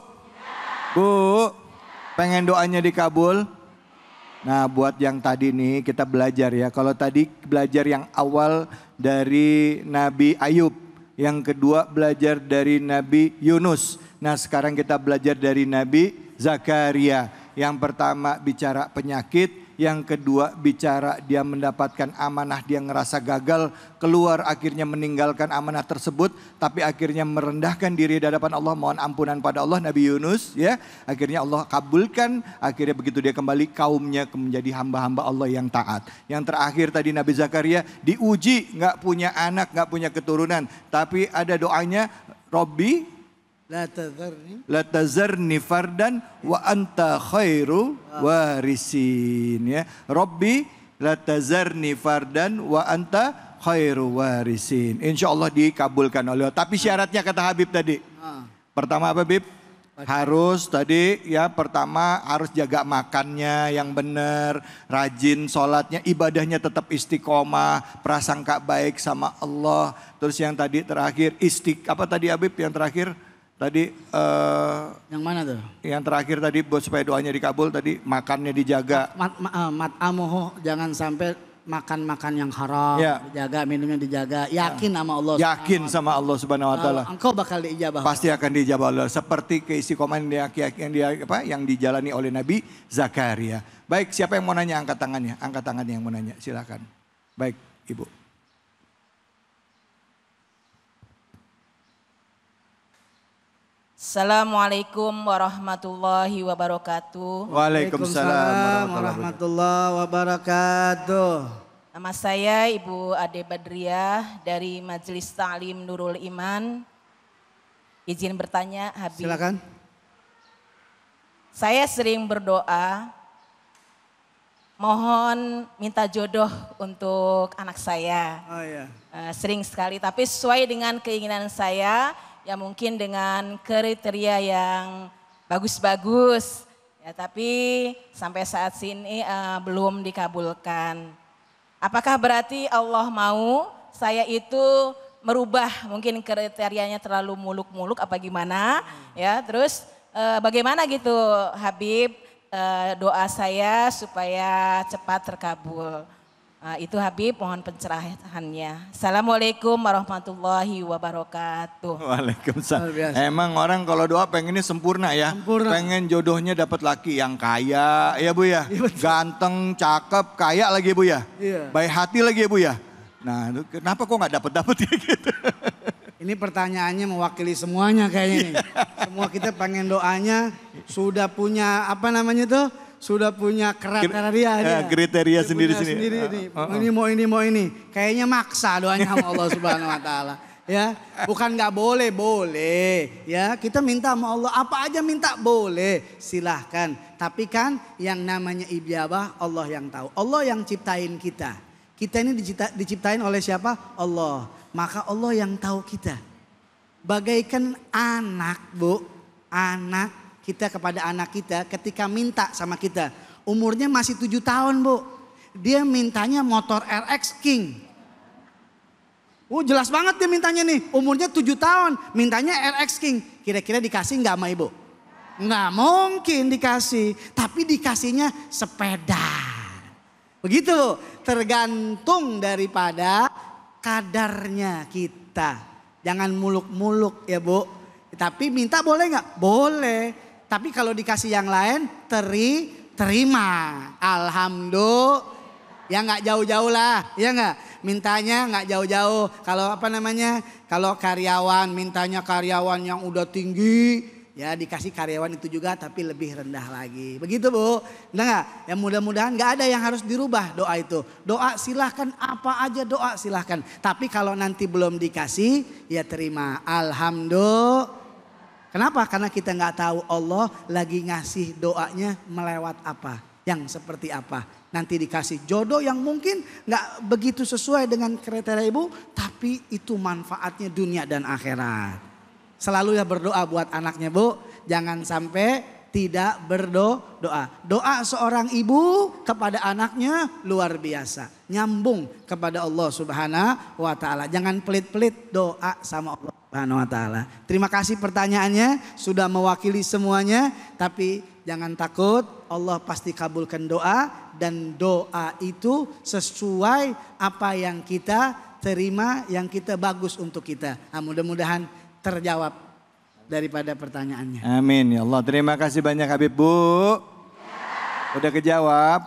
pengen doanya dikabul? Nah, buat yang tadi nih kita belajar ya. Kalau tadi belajar yang awal dari Nabi Ayub, yang kedua belajar dari Nabi Yunus. Nah, sekarang kita belajar dari Nabi Zakaria. Yang pertama bicara penyakit, yang kedua bicara dia mendapatkan amanah, dia ngerasa gagal, keluar akhirnya meninggalkan amanah tersebut, tapi akhirnya merendahkan diri di hadapan Allah, mohon ampunan pada Allah, Nabi Yunus ya. Akhirnya Allah kabulkan, akhirnya begitu dia kembali kaumnya menjadi hamba-hamba Allah yang taat. Yang terakhir tadi Nabi Zakaria diuji, nggak punya anak, nggak punya keturunan, tapi ada doanya, Robbi la tazarni fardan wa anta khairu warisin ya. Robbi la tazarni fardan wa anta khairu warisin. Insya Allah dikabulkan oleh Allah. Tapi syaratnya kata Habib tadi. Pertama apa Habib? Harus tadi ya, pertama harus jaga makannya yang benar, rajin sholatnya, ibadahnya tetap istiqomah, prasangka baik sama Allah. Terus yang tadi terakhir apa tadi Habib yang terakhir? Tadi yang mana tuh? Yang terakhir tadi buat supaya doanya dikabul tadi makannya dijaga. Mat'amuhu, jangan sampai makan yang haram, ya. Dijaga, minumnya dijaga, yakin sama Allah. Yakin sama Allah Subhanahu wa taala. Engkau bakal diijabah. Pasti akan diijabah Allah seperti keistiqomahan yang dijalani oleh Nabi Zakaria. Baik, siapa yang mau nanya angkat tangannya? Angkat tangannya yang mau nanya, silakan. Baik, Ibu. Assalamualaikum warahmatullahi wabarakatuh. Waalaikumsalam warahmatullahi wabarakatuh. Nama saya Ibu Ade Badriah dari Majelis Ta'lim Nurul Iman. Izin bertanya Habib. Silakan. Saya sering berdoa, mohon minta jodoh untuk anak saya. Oh iya. Sering sekali, tapi sesuai dengan keinginan saya. Ya mungkin dengan kriteria yang bagus-bagus. Ya, tapi sampai saat ini belum dikabulkan. Apakah berarti Allah mau saya itu merubah mungkin kriterianya terlalu muluk-muluk apa gimana? Ya, terus bagaimana gitu Habib, doa saya supaya cepat terkabul. Itu Habib, mohon pencerahannya. Assalamualaikum warahmatullahi wabarakatuh. Waalaikumsalam. Emang orang kalau doa pengennya sempurna ya. Sempurna. Pengen jodohnya dapat laki yang kaya ya Bu ya. Ganteng, cakep, kaya lagi Bu ya. Iya. Baik hati lagi ya Bu ya. Nah kenapa kok gak dapet ya gitu. Ini pertanyaannya mewakili semuanya kayaknya nih. Semua kita pengen doanya sudah punya apa namanya tuh? Sudah punya kriteria kriteria sendiri-sendiri. Ini mau ini. Kayaknya maksa doanya sama Allah Subhanahu wa taala. Ya, bukan nggak boleh, boleh. Ya, kita minta sama Allah apa aja minta boleh, silahkan. Tapi kan yang namanya ijabah Allah yang tahu. Allah yang ciptain kita. Kita ini diciptain oleh siapa? Allah. Maka Allah yang tahu kita. Bagaikan anak, Bu. Anak kita kepada anak kita ketika minta sama kita. Umurnya masih 7 tahun Bu. Dia mintanya motor RX King. Jelas banget dia mintanya nih. Umurnya 7 tahun mintanya RX King. Kira-kira dikasih nggak sama ibu? Nggak mungkin dikasih. Tapi dikasihnya sepeda. Begitu Bu. Tergantung daripada kadarnya kita. Jangan muluk-muluk ya Bu. Tapi minta boleh nggak? Boleh. Tapi kalau dikasih yang lain terima. Alhamdulillah. Ya nggak jauh-jauh lah, ya nggak? Mintanya nggak jauh-jauh. Kalau apa namanya? Kalau karyawan mintanya karyawan yang udah tinggi, ya dikasih karyawan itu juga tapi lebih rendah lagi. Begitu Bu. Nah nggak? Ya mudah-mudahan nggak ada yang harus dirubah doa itu. Doa silahkan apa aja doa silahkan. Tapi kalau nanti belum dikasih, ya terima. Alhamdulillah. Kenapa? Karena kita nggak tahu Allah lagi ngasih doanya melewat apa, yang seperti apa. Nanti dikasih jodoh yang mungkin nggak begitu sesuai dengan kriteria ibu, tapi itu manfaatnya dunia dan akhirat. Selalu ya berdoa buat anaknya Bu, jangan sampai tidak berdoa. Doa seorang ibu kepada anaknya luar biasa, nyambung kepada Allah Subhanahu wa taala. Jangan pelit-pelit doa sama Allah Subhanahu wa taala. Terima kasih pertanyaannya, sudah mewakili semuanya, tapi jangan takut, Allah pasti kabulkan doa dan doa itu sesuai apa yang kita terima, yang kita bagus untuk kita. Nah, mudah-mudahan terjawab daripada pertanyaannya. Amin ya Allah. Terima kasih banyak Habib Bu. Udah kejawab?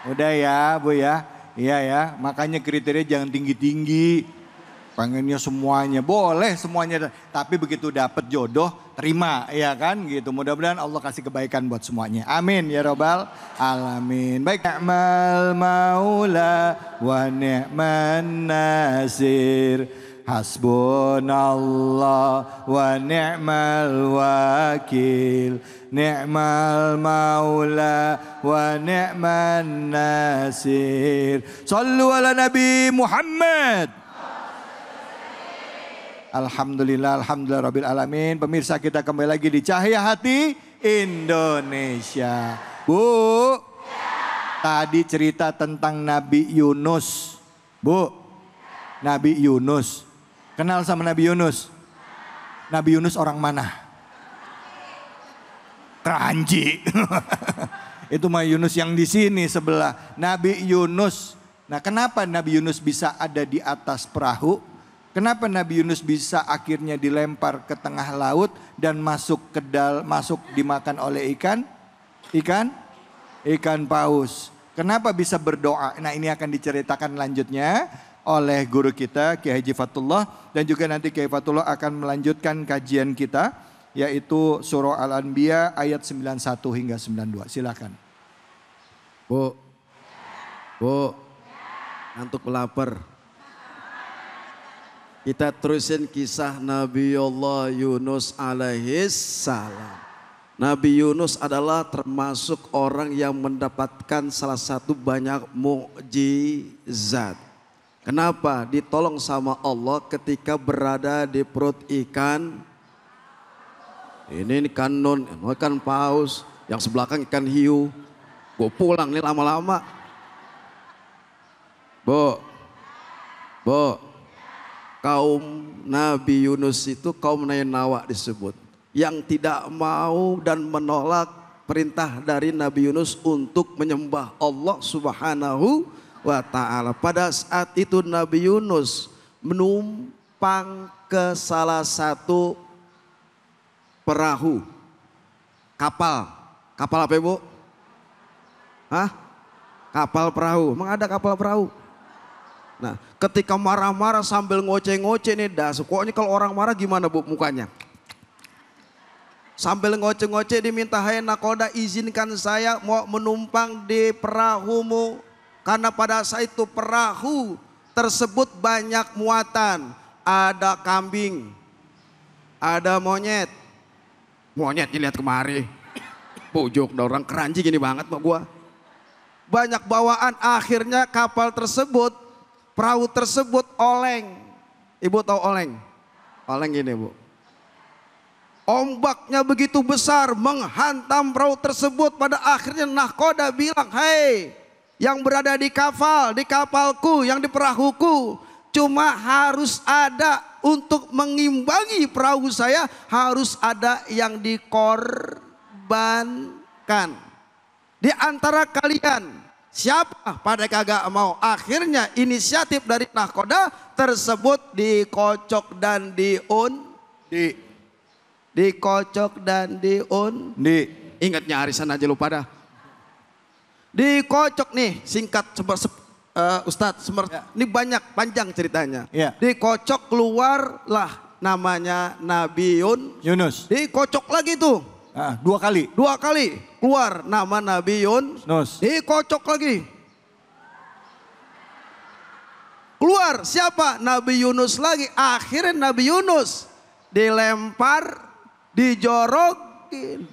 Udah ya Bu ya? Iya ya, makanya kriteria jangan tinggi-tinggi. Pengennya semuanya, boleh semuanya. Tapi begitu dapat jodoh, terima ya kan gitu. Mudah-mudahan Allah kasih kebaikan buat semuanya. Amin ya robbal alamin. Baik. Ni'mal maula wa ni'man nasir. Hasbunallah wa ni'mal wakil. Ni'mal maula wa ni'man nasir. Sallu ala Nabi Muhammad. Alhamdulillah, alhamdulillah rabbil alamin. Pemirsa, kita kembali lagi di Cahaya Hati Indonesia. Bu, tadi cerita tentang Nabi Yunus. Bu, Nabi Yunus. Kenal sama Nabi Yunus? Nabi Yunus orang mana? Keranji. Itu mah Yunus yang di sini sebelah. Nabi Yunus. Nah, kenapa Nabi Yunus bisa ada di atas perahu? Kenapa Nabi Yunus bisa akhirnya dilempar ke tengah laut dan masuk dimakan oleh ikan paus? Kenapa bisa berdoa? Nah, ini akan diceritakan lanjutnya oleh guru kita Kiai Haji Fatullah, dan juga nanti Kiai Fatullah akan melanjutkan kajian kita yaitu surah Al-Anbiya ayat 91 hingga 92. Silakan. Bu, ngantuk lapar. Kita terusin kisah Nabi Allah Yunus alaihissalam. Nabi Yunus adalah termasuk orang yang mendapatkan salah satu banyak mukjizat. Kenapa? Ditolong sama Allah ketika berada di perut ikan. Ini ikan nun, ikan paus, yang sebelakang ikan hiu. Gue pulang nih lama-lama. Bu. Kaum Nabi Yunus itu kaum Nainawa disebut. Yang tidak mau dan menolak perintah dari Nabi Yunus untuk menyembah Allah Subhanahu wa ta'ala. Pada saat itu Nabi Yunus menumpang ke salah satu perahu. Kapal apa Ibu? Hah? Kapal perahu. Emang ada kapal perahu? Nah, ketika marah-marah sambil ngoceh-ngoceh nih, pokoknya kalau orang marah gimana Bu mukanya? Sambil ngoceh-ngoceh diminta, "Hai nakoda, izinkan saya mau menumpang di perahumu." Karena pada saat itu perahu tersebut banyak muatan. Ada kambing, ada monyet. Monyet dilihat kemari. Pojok orang keranji gini banget Pak gua. Banyak bawaan, akhirnya kapal tersebut, perahu tersebut oleng. Ibu tahu oleng? Oleng gini Bu. Ombaknya begitu besar menghantam perahu tersebut. Pada akhirnya nahkoda bilang, "Hei yang berada di kapalku, yang di perahuku. Cuma harus ada untuk mengimbangi perahu saya, harus ada yang dikorbankan. Di antara kalian siapa?" Pada kagak mau. Akhirnya inisiatif dari nahkoda tersebut dikocok dan ingatnya arisan aja lu pada. Dikocok nih, singkat Ustadz, ini banyak panjang ceritanya. Ya. Dikocok keluarlah namanya Nabi Yunus. Dikocok lagi tuh. Dua kali Keluar nama Nabi Yunus. Dikocok lagi. Keluar siapa? Nabi Yunus lagi. Akhirnya Nabi Yunus dilempar, dijorokin.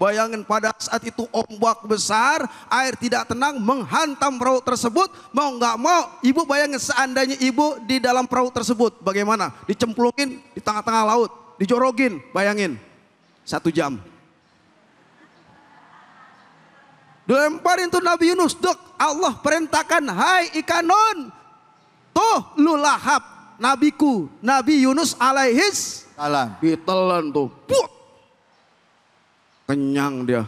Bayangin pada saat itu ombak besar, air tidak tenang menghantam perahu tersebut. Mau nggak mau, ibu bayangin seandainya ibu di dalam perahu tersebut, bagaimana? Dicemplungin di tengah-tengah laut, dijorokin, bayangin 1 jam. Dilemparin tuh Nabi Yunus, Allah perintahkan, "Hai ikan nun, tuh lu lahap nabiku, Nabi Yunus alaihis salam." Ditelan tuh, kenyang dia.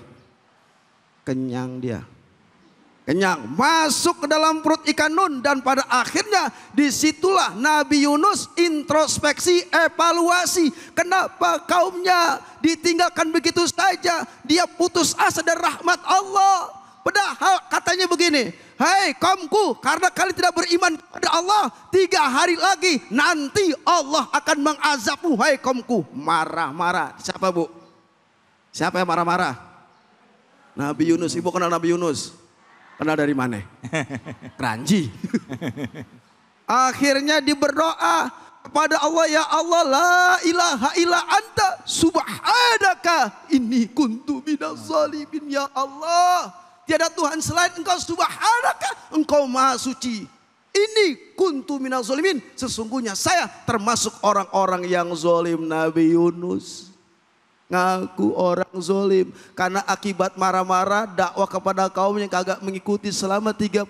Masuk ke dalam perut ikan nun, dan pada akhirnya disitulah Nabi Yunus introspeksi, evaluasi. Kenapa kaumnya ditinggalkan begitu saja? Dia putus asa dari rahmat Allah. Padahal katanya begini, hai kaumku, karena kalian tidak beriman kepada Allah, 3 hari lagi nanti Allah akan mengazabmu, hai kaumku. Marah-marah. Siapa bu? Siapa yang marah-marah? Nabi Yunus. Ibu kenal Nabi Yunus? Kenal dari mana? Kranji. Akhirnya berdoa kepada Allah, ya Allah, la ilaha illa anta subhanaka inni kuntu minaz zalimin. Ya Allah, tiada Tuhan selain engkau, subhanaka, engkau maha suci. Ini kuntu minaz zalimin, sesungguhnya saya termasuk orang-orang yang zalim. Nabi Yunus ngaku orang zalim karena akibat marah-marah dakwah kepada kaum yang kagak mengikuti selama 33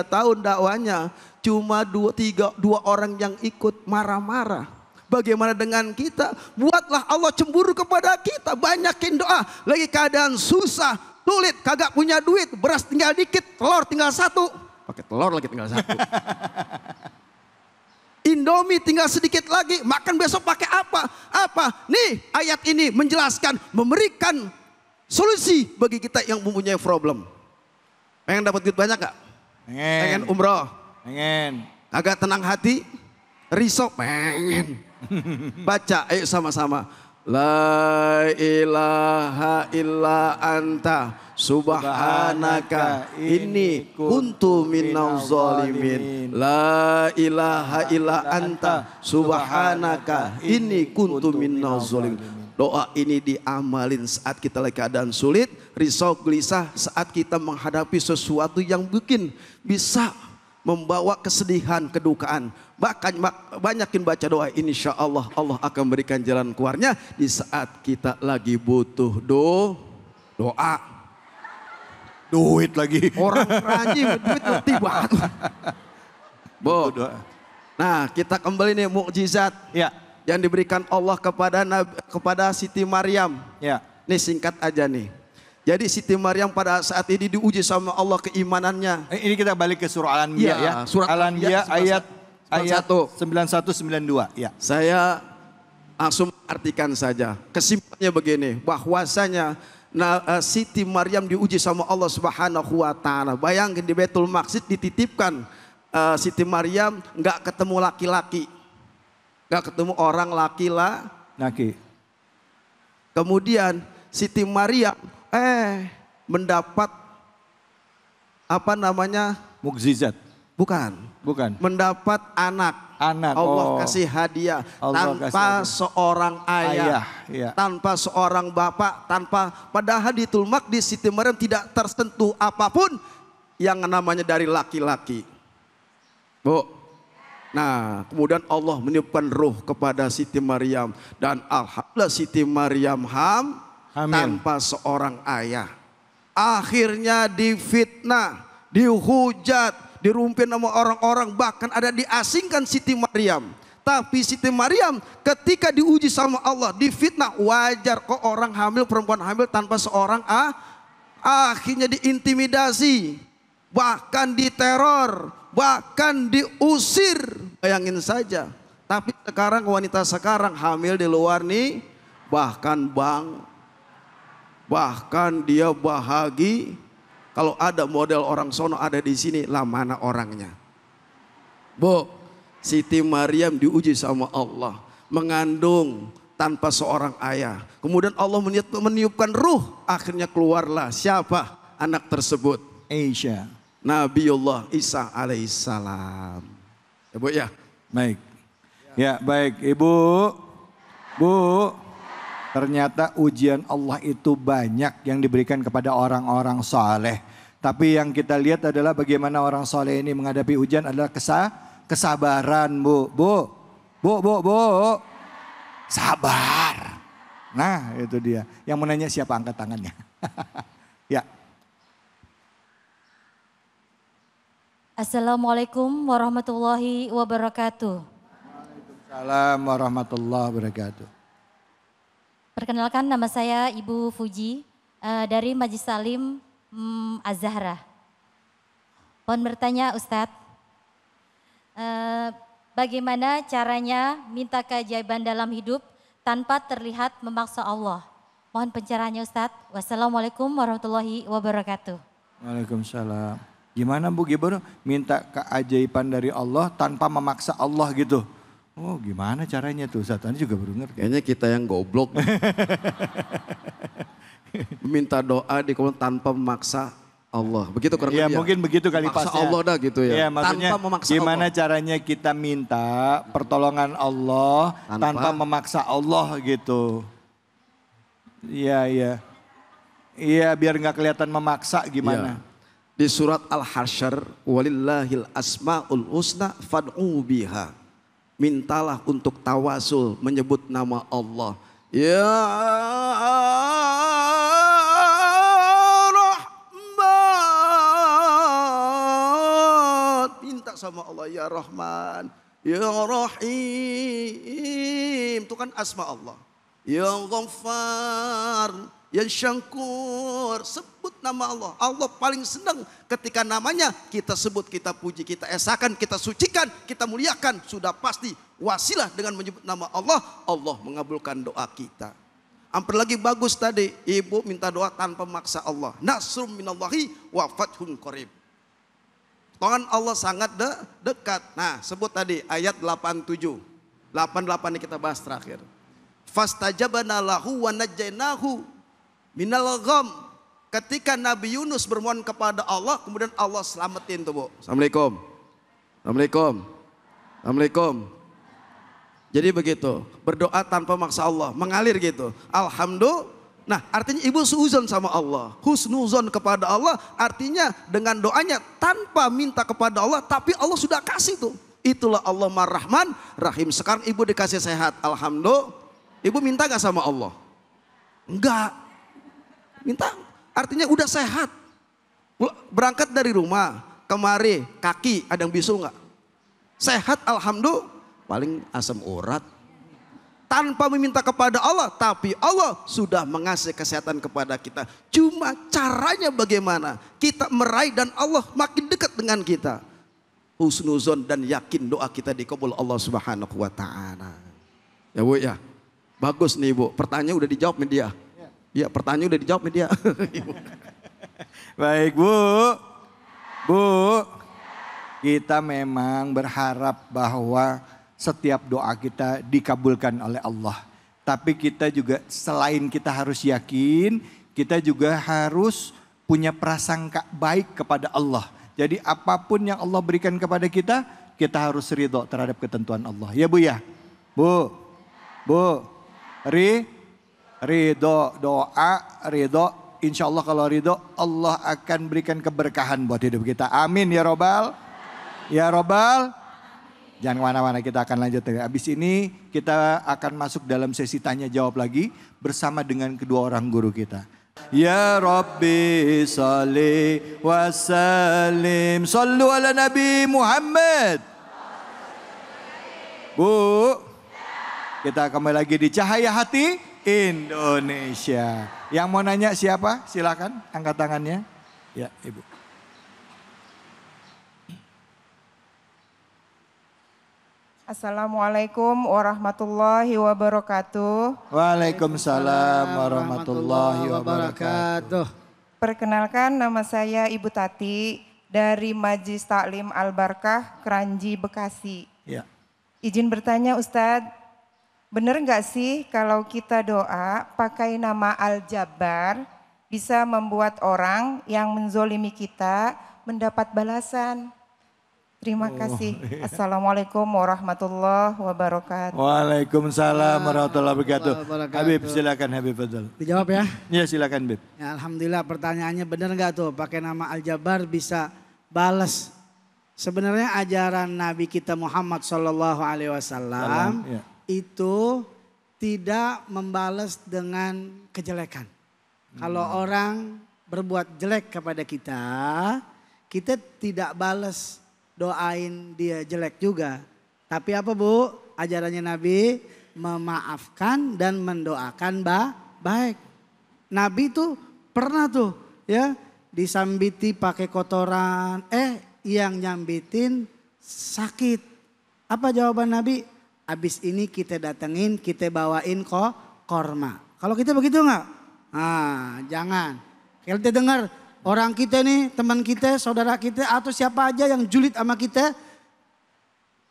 tahun dakwanya. Cuma dua orang yang ikut marah-marah. Bagaimana dengan kita? Buatlah Allah cemburu kepada kita. Banyakin doa. Lagi keadaan susah, sulit, kagak punya duit, beras tinggal dikit, telur tinggal 1. Pakai telur lagi tinggal 1. Indomie tinggal sedikit lagi, makan besok pakai apa? Apa? Nih ayat ini menjelaskan, memberikan solusi bagi kita yang mempunyai problem. Pengen dapat duit banyak gak? Pengen umroh? Pengen. Agak tenang hati? Risok? Pengen. Baca, ayo sama-sama. La ilaha illa anta subhanaka inni kuntu minaz zalimin. La ilaha illa anta subhanaka inni kuntu minaz zalimin. Doa ini diamalin saat kita lagi keadaan sulit, risau, gelisah, saat kita menghadapi sesuatu yang mungkin bisa membawa kesedihan, kedukaan. Bahkan banyakin baca doa, insya Allah Allah akan berikan jalan keluarnya di saat kita lagi butuh doa. Duit lagi. Orang rajin duit ngerti banget. Bu. Nah, kita kembali nih mukjizat Ya. yang diberikan Allah kepada Siti Maryam. Ya. Nih singkat aja nih. Jadi Siti Maryam pada saat ini diuji sama Allah keimanannya. Ini kita balik ke surah Al-Anbiya ya. Surat Al-Anbiya ayat 91. 91-92. Ya. Saya langsung artikan saja. Kesimpulannya begini, bahwasanya Siti Maryam diuji sama Allah Subhanahu wa taala. Bayangin di Baitul Maqdis dititipkan Siti Maryam nggak ketemu laki-laki. Nggak ketemu orang laki-laki. Kemudian Siti Maryam mendapat Mukjizat. Bukan. Mendapat anak. Allah kasih hadiah tanpa seorang ayah, tanpa seorang bapak, padahal di Baitul Maqdis Siti Maryam tidak tersentuh apapun yang namanya dari laki-laki. Bu. Nah, kemudian Allah meniupkan ruh kepada Siti Maryam dan alhamdulillah Siti Maryam hamil tanpa seorang ayah. Akhirnya difitnah, dihujat, dirumpin sama orang-orang, bahkan ada diasingkan Siti Maryam. Tapi Siti Maryam ketika diuji sama Allah, difitnah, wajar kok orang hamil, perempuan hamil tanpa seorang akhirnya diintimidasi, bahkan diteror, bahkan diusir. Bayangin saja. Tapi sekarang wanita sekarang hamil di luar nih, bahkan dia bahagia. Kalau ada model orang sono ada di sini, lah mana orangnya? Bu, Siti Maryam diuji sama Allah, mengandung tanpa seorang ayah. Kemudian Allah meniupkan ruh, akhirnya keluarlah siapa anak tersebut? Aisyah. Nabiullah Isa alaihissalam. Ya Bu ya? Baik. Ya baik Ibu. Bu. Ternyata ujian Allah itu banyak yang diberikan kepada orang-orang saleh. Tapi yang kita lihat adalah bagaimana orang saleh ini menghadapi ujian adalah kesabaran, Bu. Sabar. Nah, itu dia. Yang mau nanya siapa, angkat tangannya. Ya. Assalamualaikum warahmatullahi wabarakatuh. Waalaikumsalam warahmatullahi wabarakatuh. Perkenalkan, nama saya Ibu Fuji dari Majlis Salim Az-Zahra. Mohon bertanya Ustadz, bagaimana caranya minta keajaiban dalam hidup tanpa terlihat memaksa Allah? Mohon pencerahannya Ustadz. Wassalamualaikum warahmatullahi wabarakatuh. Waalaikumsalam. Gimana Bu Gibran? Minta keajaiban dari Allah tanpa memaksa Allah gitu. Oh gimana caranya tuh Ustaz? Tadi juga baru ngerti. Kayaknya kita yang goblok. Minta doa di kolom tanpa memaksa Allah. Begitu kurang lebih Ya mungkin begitu kali Memaksa pasnya. Allah dah gitu ya. Iya maksudnya Tanpa memaksa gimana Allah. caranya kita minta pertolongan Allah tanpa memaksa Allah gitu. Iya. Iya biar nggak kelihatan memaksa gimana. Ya. Di surat Al-Hasyr, walillahil asma'ul husna fad'u biha. Mintalah untuk tawasul menyebut nama Allah. Ya Rahman. Minta sama Allah ya Rahman. Ya Rahim. Itu kan asma Allah. Ya Ghaffar. Ya Syangkur, sebut nama Allah. Allah paling senang ketika namanya kita sebut, kita puji, kita esakan, kita sucikan, kita muliakan. Sudah pasti wasilah dengan menyebut nama Allah, Allah mengabulkan doa kita. Hampir lagi bagus tadi, ibu minta doa tanpa maksa Allah. Nasrum minallahi wa fathun qarib. Tangan Allah sangat dekat. Nah sebut tadi ayat 87. 88 ini kita bahas terakhir. Fastajabana lahu wa najjaynahu minal gham. Ketika Nabi Yunus bermohon kepada Allah, kemudian Allah selamatin tuh Bu. Assalamualaikum. Jadi begitu, berdoa tanpa maksa Allah, mengalir gitu. Alhamdulillah. Nah artinya ibu suuzon sama Allah, husnuzon kepada Allah, artinya dengan doanya tanpa minta kepada Allah, tapi Allah sudah kasih tuh. Itulah Allah Mar-Rahman Rahim. Sekarang ibu dikasih sehat, alhamdulillah. Ibu minta gak sama Allah? Enggak. Minta artinya udah sehat. Berangkat dari rumah kemari kaki ada yang bisu nggak? Sehat alhamdulillah. Paling asam urat. Tanpa meminta kepada Allah, tapi Allah sudah mengasih kesehatan kepada kita. Cuma caranya bagaimana kita meraih dan Allah makin dekat dengan kita. Husnuzon dan yakin doa kita dikabul Allah Subhanahu wa taala. Ya Bu ya. Bagus nih Bu. Pertanyaan udah dijawab media. Ya pertanyaan udah dijawab media. Baik Bu. Kita memang berharap bahwa setiap doa kita dikabulkan oleh Allah. Tapi kita juga selain kita harus yakin, kita juga harus punya prasangka baik kepada Allah. Jadi apapun yang Allah berikan kepada kita, kita harus ridho terhadap ketentuan Allah. Ya Bu ya? Bu. Ridho, doa, ridho. Insya Allah kalau ridho Allah akan berikan keberkahan buat hidup kita. Amin ya Robbal. Ya Robbal. Jangan kemana-mana, kita akan lanjut. Habis ini kita akan masuk dalam sesi tanya jawab lagi bersama dengan kedua orang guru kita. Ya Rabbi salli wa sallim. Sallu ala Nabi Muhammad. Bu, kita kembali lagi di Cahaya Hati Indonesia. Yang mau nanya siapa? Silakan angkat tangannya. Ya, Ibu. Assalamualaikum warahmatullahi wabarakatuh. Waalaikumsalam warahmatullahi wabarakatuh. Perkenalkan, nama saya Ibu Tati dari Majlis Taklim Al-Barkah, Kranji, Bekasi. Ya. Izin bertanya Ustadz, benar nggak sih kalau kita doa pakai nama Al-Jabbar bisa membuat orang yang menzolimi kita mendapat balasan? Terima kasih. Assalamualaikum warahmatullahi wabarakatuh. Waalaikumsalam warahmatullahi wabarakatuh. Habib silakan Habib Fadl. Dijawab ya? Ya silakan Habib. Ya, alhamdulillah pertanyaannya benar nggak tuh pakai nama Al-Jabbar bisa balas? Sebenarnya ajaran Nabi kita Muhammad Sallallahu Alaihi Wasallam ya. Itu tidak membalas dengan kejelekan. Kalau orang berbuat jelek kepada kita, kita tidak balas. Doain dia jelek juga. Tapi apa Bu? Ajarannya Nabi memaafkan dan mendoakan baik. Nabi tuh pernah tuh ya disambiti pakai kotoran. Yang nyambitin sakit. Apa jawaban Nabi? Abis ini kita datengin, kita bawain korma. Kalau kita begitu nggak? Jangan. Kalau kita dengar orang kita nih, teman kita, saudara kita atau siapa aja yang julid sama kita,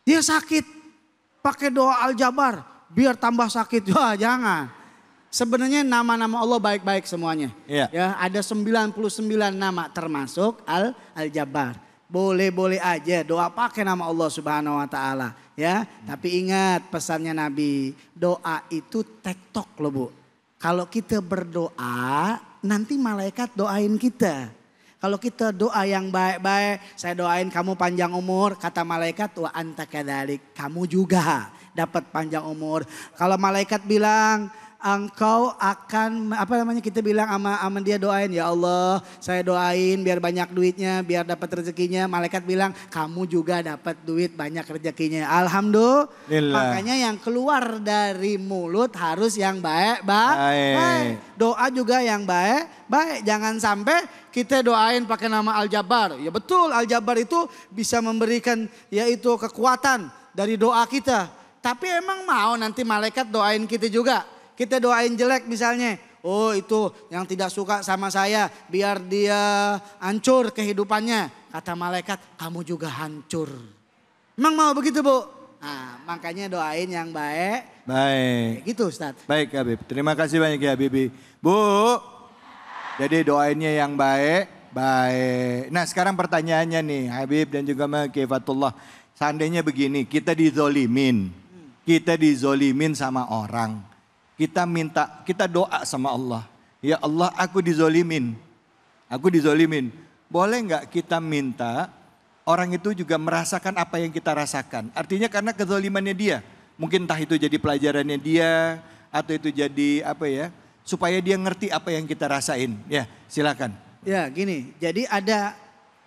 dia sakit, pakai doa Al-Jabar biar tambah sakit. Wah, jangan. Sebenarnya nama-nama Allah baik-baik semuanya. Iya. Ya, ada 99 nama termasuk Al-Jabar. Boleh-boleh aja doa pakai nama Allah Subhanahu wa taala, ya. Tapi ingat pesannya Nabi, doa itu tektok loh, Bu. Kalau kita berdoa, nanti malaikat doain kita. Kalau kita doa yang baik-baik, saya doain kamu panjang umur, kata malaikat wa anta kadzalik, kamu juga dapat panjang umur. Kalau malaikat bilang engkau akan kita bilang sama dia doain, ya Allah saya doain biar banyak duitnya, biar dapat rezekinya. Malaikat bilang kamu juga dapat duit banyak rezekinya. Alhamdulillah. Makanya yang keluar dari mulut harus yang baik. Doa juga yang baik. Jangan sampai kita doain pakai nama Al-Jabar. Ya betul, Al-Jabar itu bisa memberikan yaitu kekuatan dari doa kita. Tapi emang mau nanti malaikat doain kita juga? Kita doain jelek misalnya, oh itu yang tidak suka sama saya biar dia hancur kehidupannya. Kata malaikat, kamu juga hancur. Emang mau begitu, Bu? Nah, makanya doain yang baik. Baik. Gitu, Ustaz. Baik, Habib. Terima kasih banyak ya, Bibi. Bu, jadi doainnya yang baik. Nah, sekarang pertanyaannya nih, Habib dan juga Kifatullah. Seandainya begini, kita dizolimin. Kita dizolimin sama orang. Kita doa sama Allah. Ya Allah, aku dizolimin. Boleh nggak kita minta orang itu juga merasakan apa yang kita rasakan? Artinya karena kezolimannya dia. Mungkin entah itu jadi pelajarannya dia. Atau itu jadi supaya dia ngerti apa yang kita rasain. Ya, silakan. Ya gini, jadi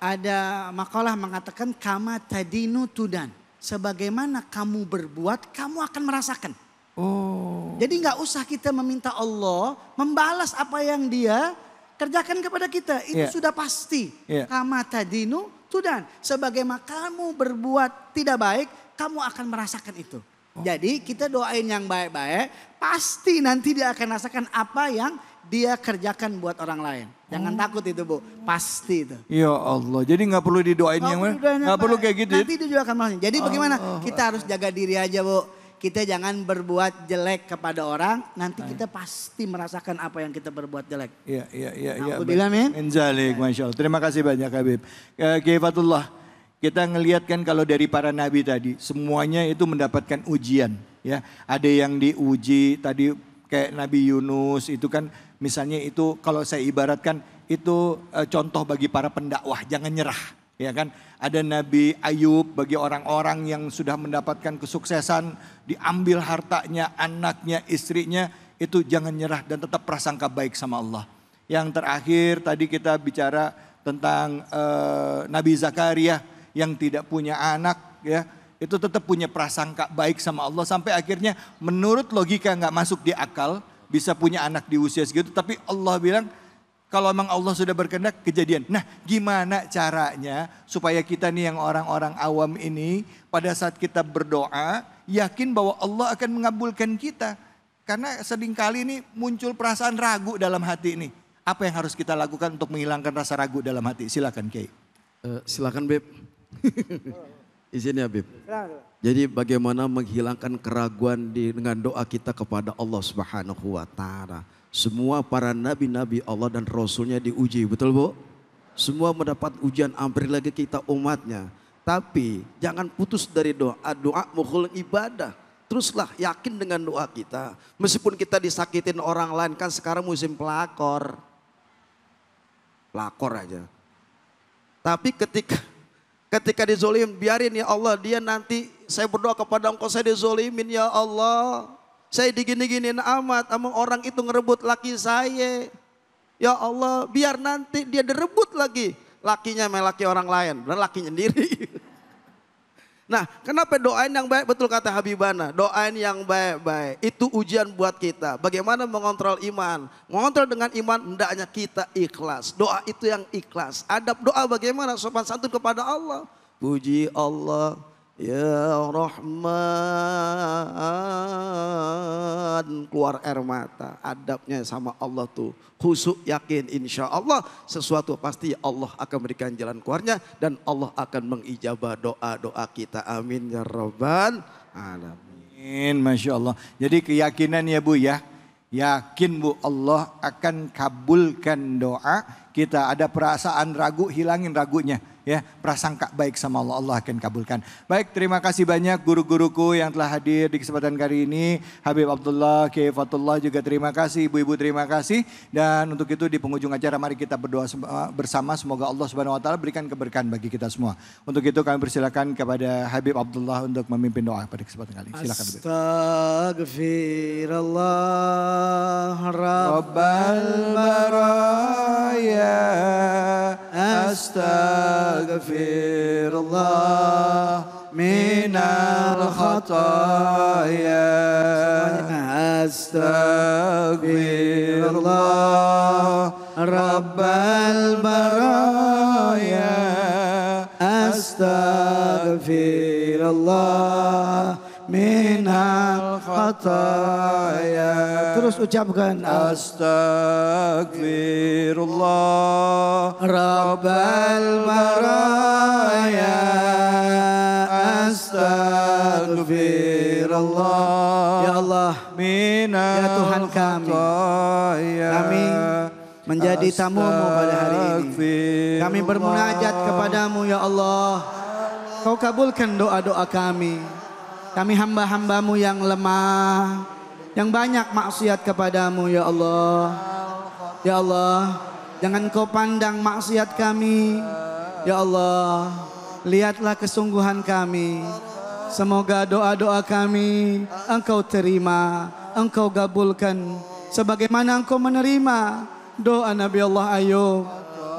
ada makalah mengatakan kama tadinu tudan. Sebagaimana kamu berbuat, kamu akan merasakan. Oh. Jadi nggak usah kita meminta Allah membalas apa yang dia kerjakan kepada kita. Itu sudah pasti. Kama tadinu tudan. Sebagaimana kamu berbuat tidak baik, kamu akan merasakan itu. Jadi kita doain yang baik-baik, pasti nanti dia akan rasakan apa yang dia kerjakan buat orang lain. Jangan takut itu, Bu, pasti itu. Ya Allah, jadi nggak perlu didoain nggak perlu kayak gitu. Nanti dia juga akan merasakan. Jadi bagaimana? Kita harus jaga diri aja, Bu. Kita jangan berbuat jelek kepada orang, nanti kita pasti merasakan apa yang kita berbuat jelek. Iya. Alhamdulillah, min. Inzalik, Masya Allah. Terima kasih banyak, Habib. Kifatullah, kita ngelihatkan kalau dari para nabi tadi, semuanya itu mendapatkan ujian. Ya, ada yang diuji tadi kayak Nabi Yunus itu kan, misalnya itu kalau saya ibaratkan itu contoh bagi para pendakwah, jangan nyerah. Ya kan, ada Nabi Ayub bagi orang-orang yang sudah mendapatkan kesuksesan, diambil hartanya, anaknya, istrinya, itu jangan nyerah dan tetap prasangka baik sama Allah. Yang terakhir tadi kita bicara tentang Nabi Zakaria yang tidak punya anak, ya itu tetap punya prasangka baik sama Allah sampai akhirnya menurut logika nggak masuk di akal bisa punya anak di usia segitu, tapi Allah bilang kalau memang Allah sudah berkehendak kejadian. Nah, gimana caranya supaya kita nih yang orang-orang awam ini pada saat kita berdoa yakin bahwa Allah akan mengabulkan kita. Karena seringkali ini muncul perasaan ragu dalam hati ini. Apa yang harus kita lakukan untuk menghilangkan rasa ragu dalam hati? Silakan, Kiai. Silakan, Beb. Izin ya, Beb. Jadi bagaimana menghilangkan keraguan dengan doa kita kepada Allah Subhanahu wa taala. Semua para nabi-nabi Allah dan Rasulnya diuji, betul Bu? Semua mendapat ujian, hampir lagi kita umatnya. Tapi jangan putus dari doa, doa mukhul ibadah. Teruslah yakin dengan doa kita. Meskipun kita disakitin orang lain, kan sekarang musim pelakor. Pelakor aja. Tapi ketika dizolim, biarin ya Allah, dia nanti saya berdoa kepada Engkau, saya dizolimin ya Allah. Saya digini-giniin amat, sama orang itu ngerebut laki saya. Ya Allah, biar nanti dia direbut lagi. Lakinya sama laki orang lain, dan lakinya sendiri. Nah, kenapa doain yang baik? Betul kata Habibana, doain yang baik-baik. Itu ujian buat kita. Bagaimana mengontrol iman? Mengontrol dengan iman, hendaknya kita ikhlas. Doa itu yang ikhlas. Adab doa bagaimana? Sopan santun kepada Allah. Puji Allah, Ya Rahman, keluar air mata. Adabnya sama Allah tuh khusyuk, yakin insya Allah sesuatu pasti Allah akan berikan jalan keluarnya dan Allah akan mengijabah doa-doa kita. Amin ya Rabbal alamin. Masya Allah. Jadi keyakinan ya Bu ya. Yakin Bu Allah akan kabulkan doa kita. Ada perasaan ragu, hilangin ragunya. Ya, prasangka baik sama Allah, Allah akan kabulkan. Baik, terima kasih banyak guru-guruku yang telah hadir di kesempatan kali ini. Habib Abdullah, Kiai Fatullah juga terima kasih, ibu-ibu terima kasih. Dan untuk itu di penghujung acara mari kita berdoa bersama, semoga Allah Subhanahu wa taala berikan keberkahan bagi kita semua. Untuk itu kami persilakan kepada Habib Abdullah untuk memimpin doa pada kesempatan kali ini. Silakan Habib. Astaghfirullah Rabbal baraya Astaghfirullah minal khataya Astaghfirullah Rabbal baraya Astaghfirullah minal khataya. Terus ucapkan Astaghfirullah Rabbal baraya Astaghfirullah Ya Allah, minal ya Tuhan kami menjadi tamumu pada hari ini. Kami bermunajat kepadamu ya Allah. Kau kabulkan doa-doa kami. Kami hamba-hambamu yang lemah, yang banyak maksiat kepadamu ya Allah. Ya Allah, jangan kau pandang maksiat kami. Ya Allah, lihatlah kesungguhan kami. Semoga doa-doa kami Engkau terima, Engkau kabulkan. Sebagaimana Engkau menerima doa Nabi Allah Ayub,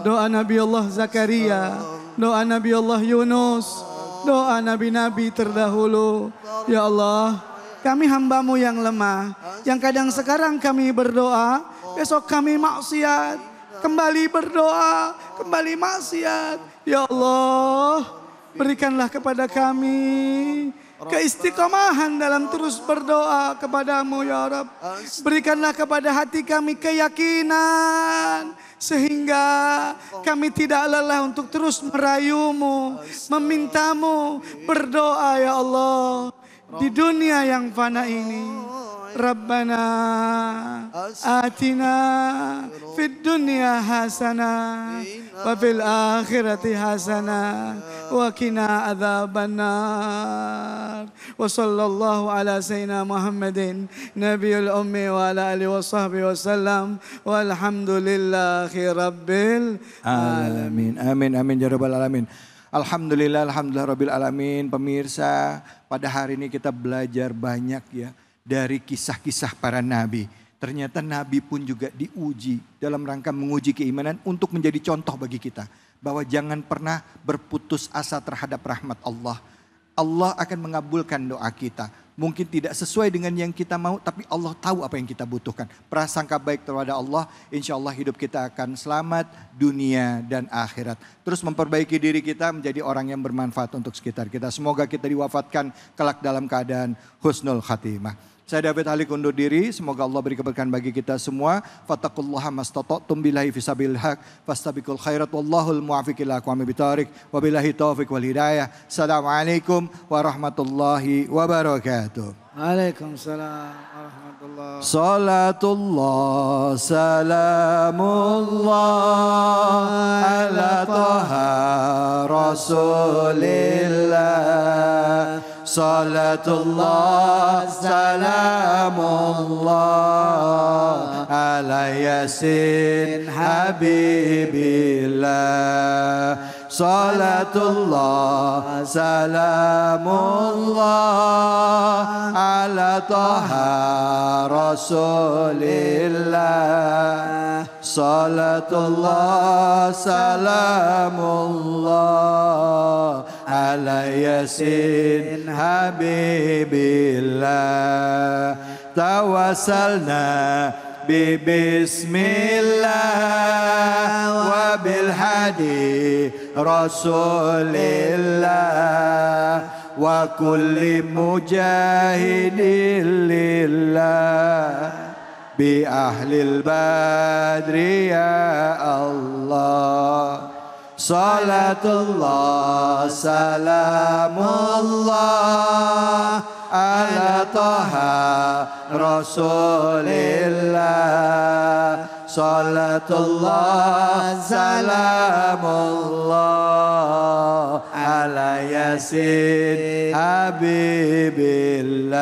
doa Nabi Allah Zakaria, doa Nabi Allah Yunus, doa nabi-nabi terdahulu. Ya Allah, kami hambamu yang lemah, yang kadang sekarang kami berdoa, besok kami maksiat, kembali berdoa, kembali maksiat. Ya Allah, berikanlah kepada kami keistiqomahan dalam terus berdoa kepadamu ya Rabb. Berikanlah kepada hati kami keyakinan sehingga kami tidak lelah untuk terus merayumu, memintamu, berdoa ya Allah di dunia yang fana ini. Rabbana atina fid dunya hasanah wa fil akhirati hasanah wa qina adzabannar. Wa sallallahu ala sayyidina Muhammadin nabiyil ummi wa ala alihi wa sahbihi wasallam walhamdulillahi rabbil alamin. Amin amin ya rabbal alamin. Alhamdulillah rabbil alamin. Pemirsa, pada hari ini kita belajar banyak ya dari kisah-kisah para nabi. Ternyata nabi pun juga diuji dalam rangka menguji keimanan untuk menjadi contoh bagi kita. Bahwa jangan pernah berputus asa terhadap rahmat Allah. Allah akan mengabulkan doa kita. Mungkin tidak sesuai dengan yang kita mau, tapi Allah tahu apa yang kita butuhkan. Prasangka baik kepada Allah, insya Allah hidup kita akan selamat dunia dan akhirat. Terus memperbaiki diri kita menjadi orang yang bermanfaat untuk sekitar kita. Semoga kita diwafatkan kelak dalam keadaan husnul khatimah. Saya David Halik undur diri, semoga Allah beri keberkahan bagi kita semua. Fattaqullaha mastata'tum billahi fisabilil haq, fastabiqul khairat wallahul muwaffiq ila aqwamit thoriq, wabillahi taufiq wal hidayah. Assalamualaikum warahmatullahi wabarakatuh. Waalaikumsalam warahmatullahi. Salatullah salamullah ala taha rasulillah. Salatullah salamullah ala yasin habibillah. Salatullah salamullah ala taha rasulillah. Salatullah salamullah ala yasin habibillah. Tawassalna bismillah wa bil hadi rasulillah. وكل مجاهد لله بأهل البدر يا الله صلاة الله سلام الله على طه رسول الله صلاة الله سلام الله على ياسين حبيب الله.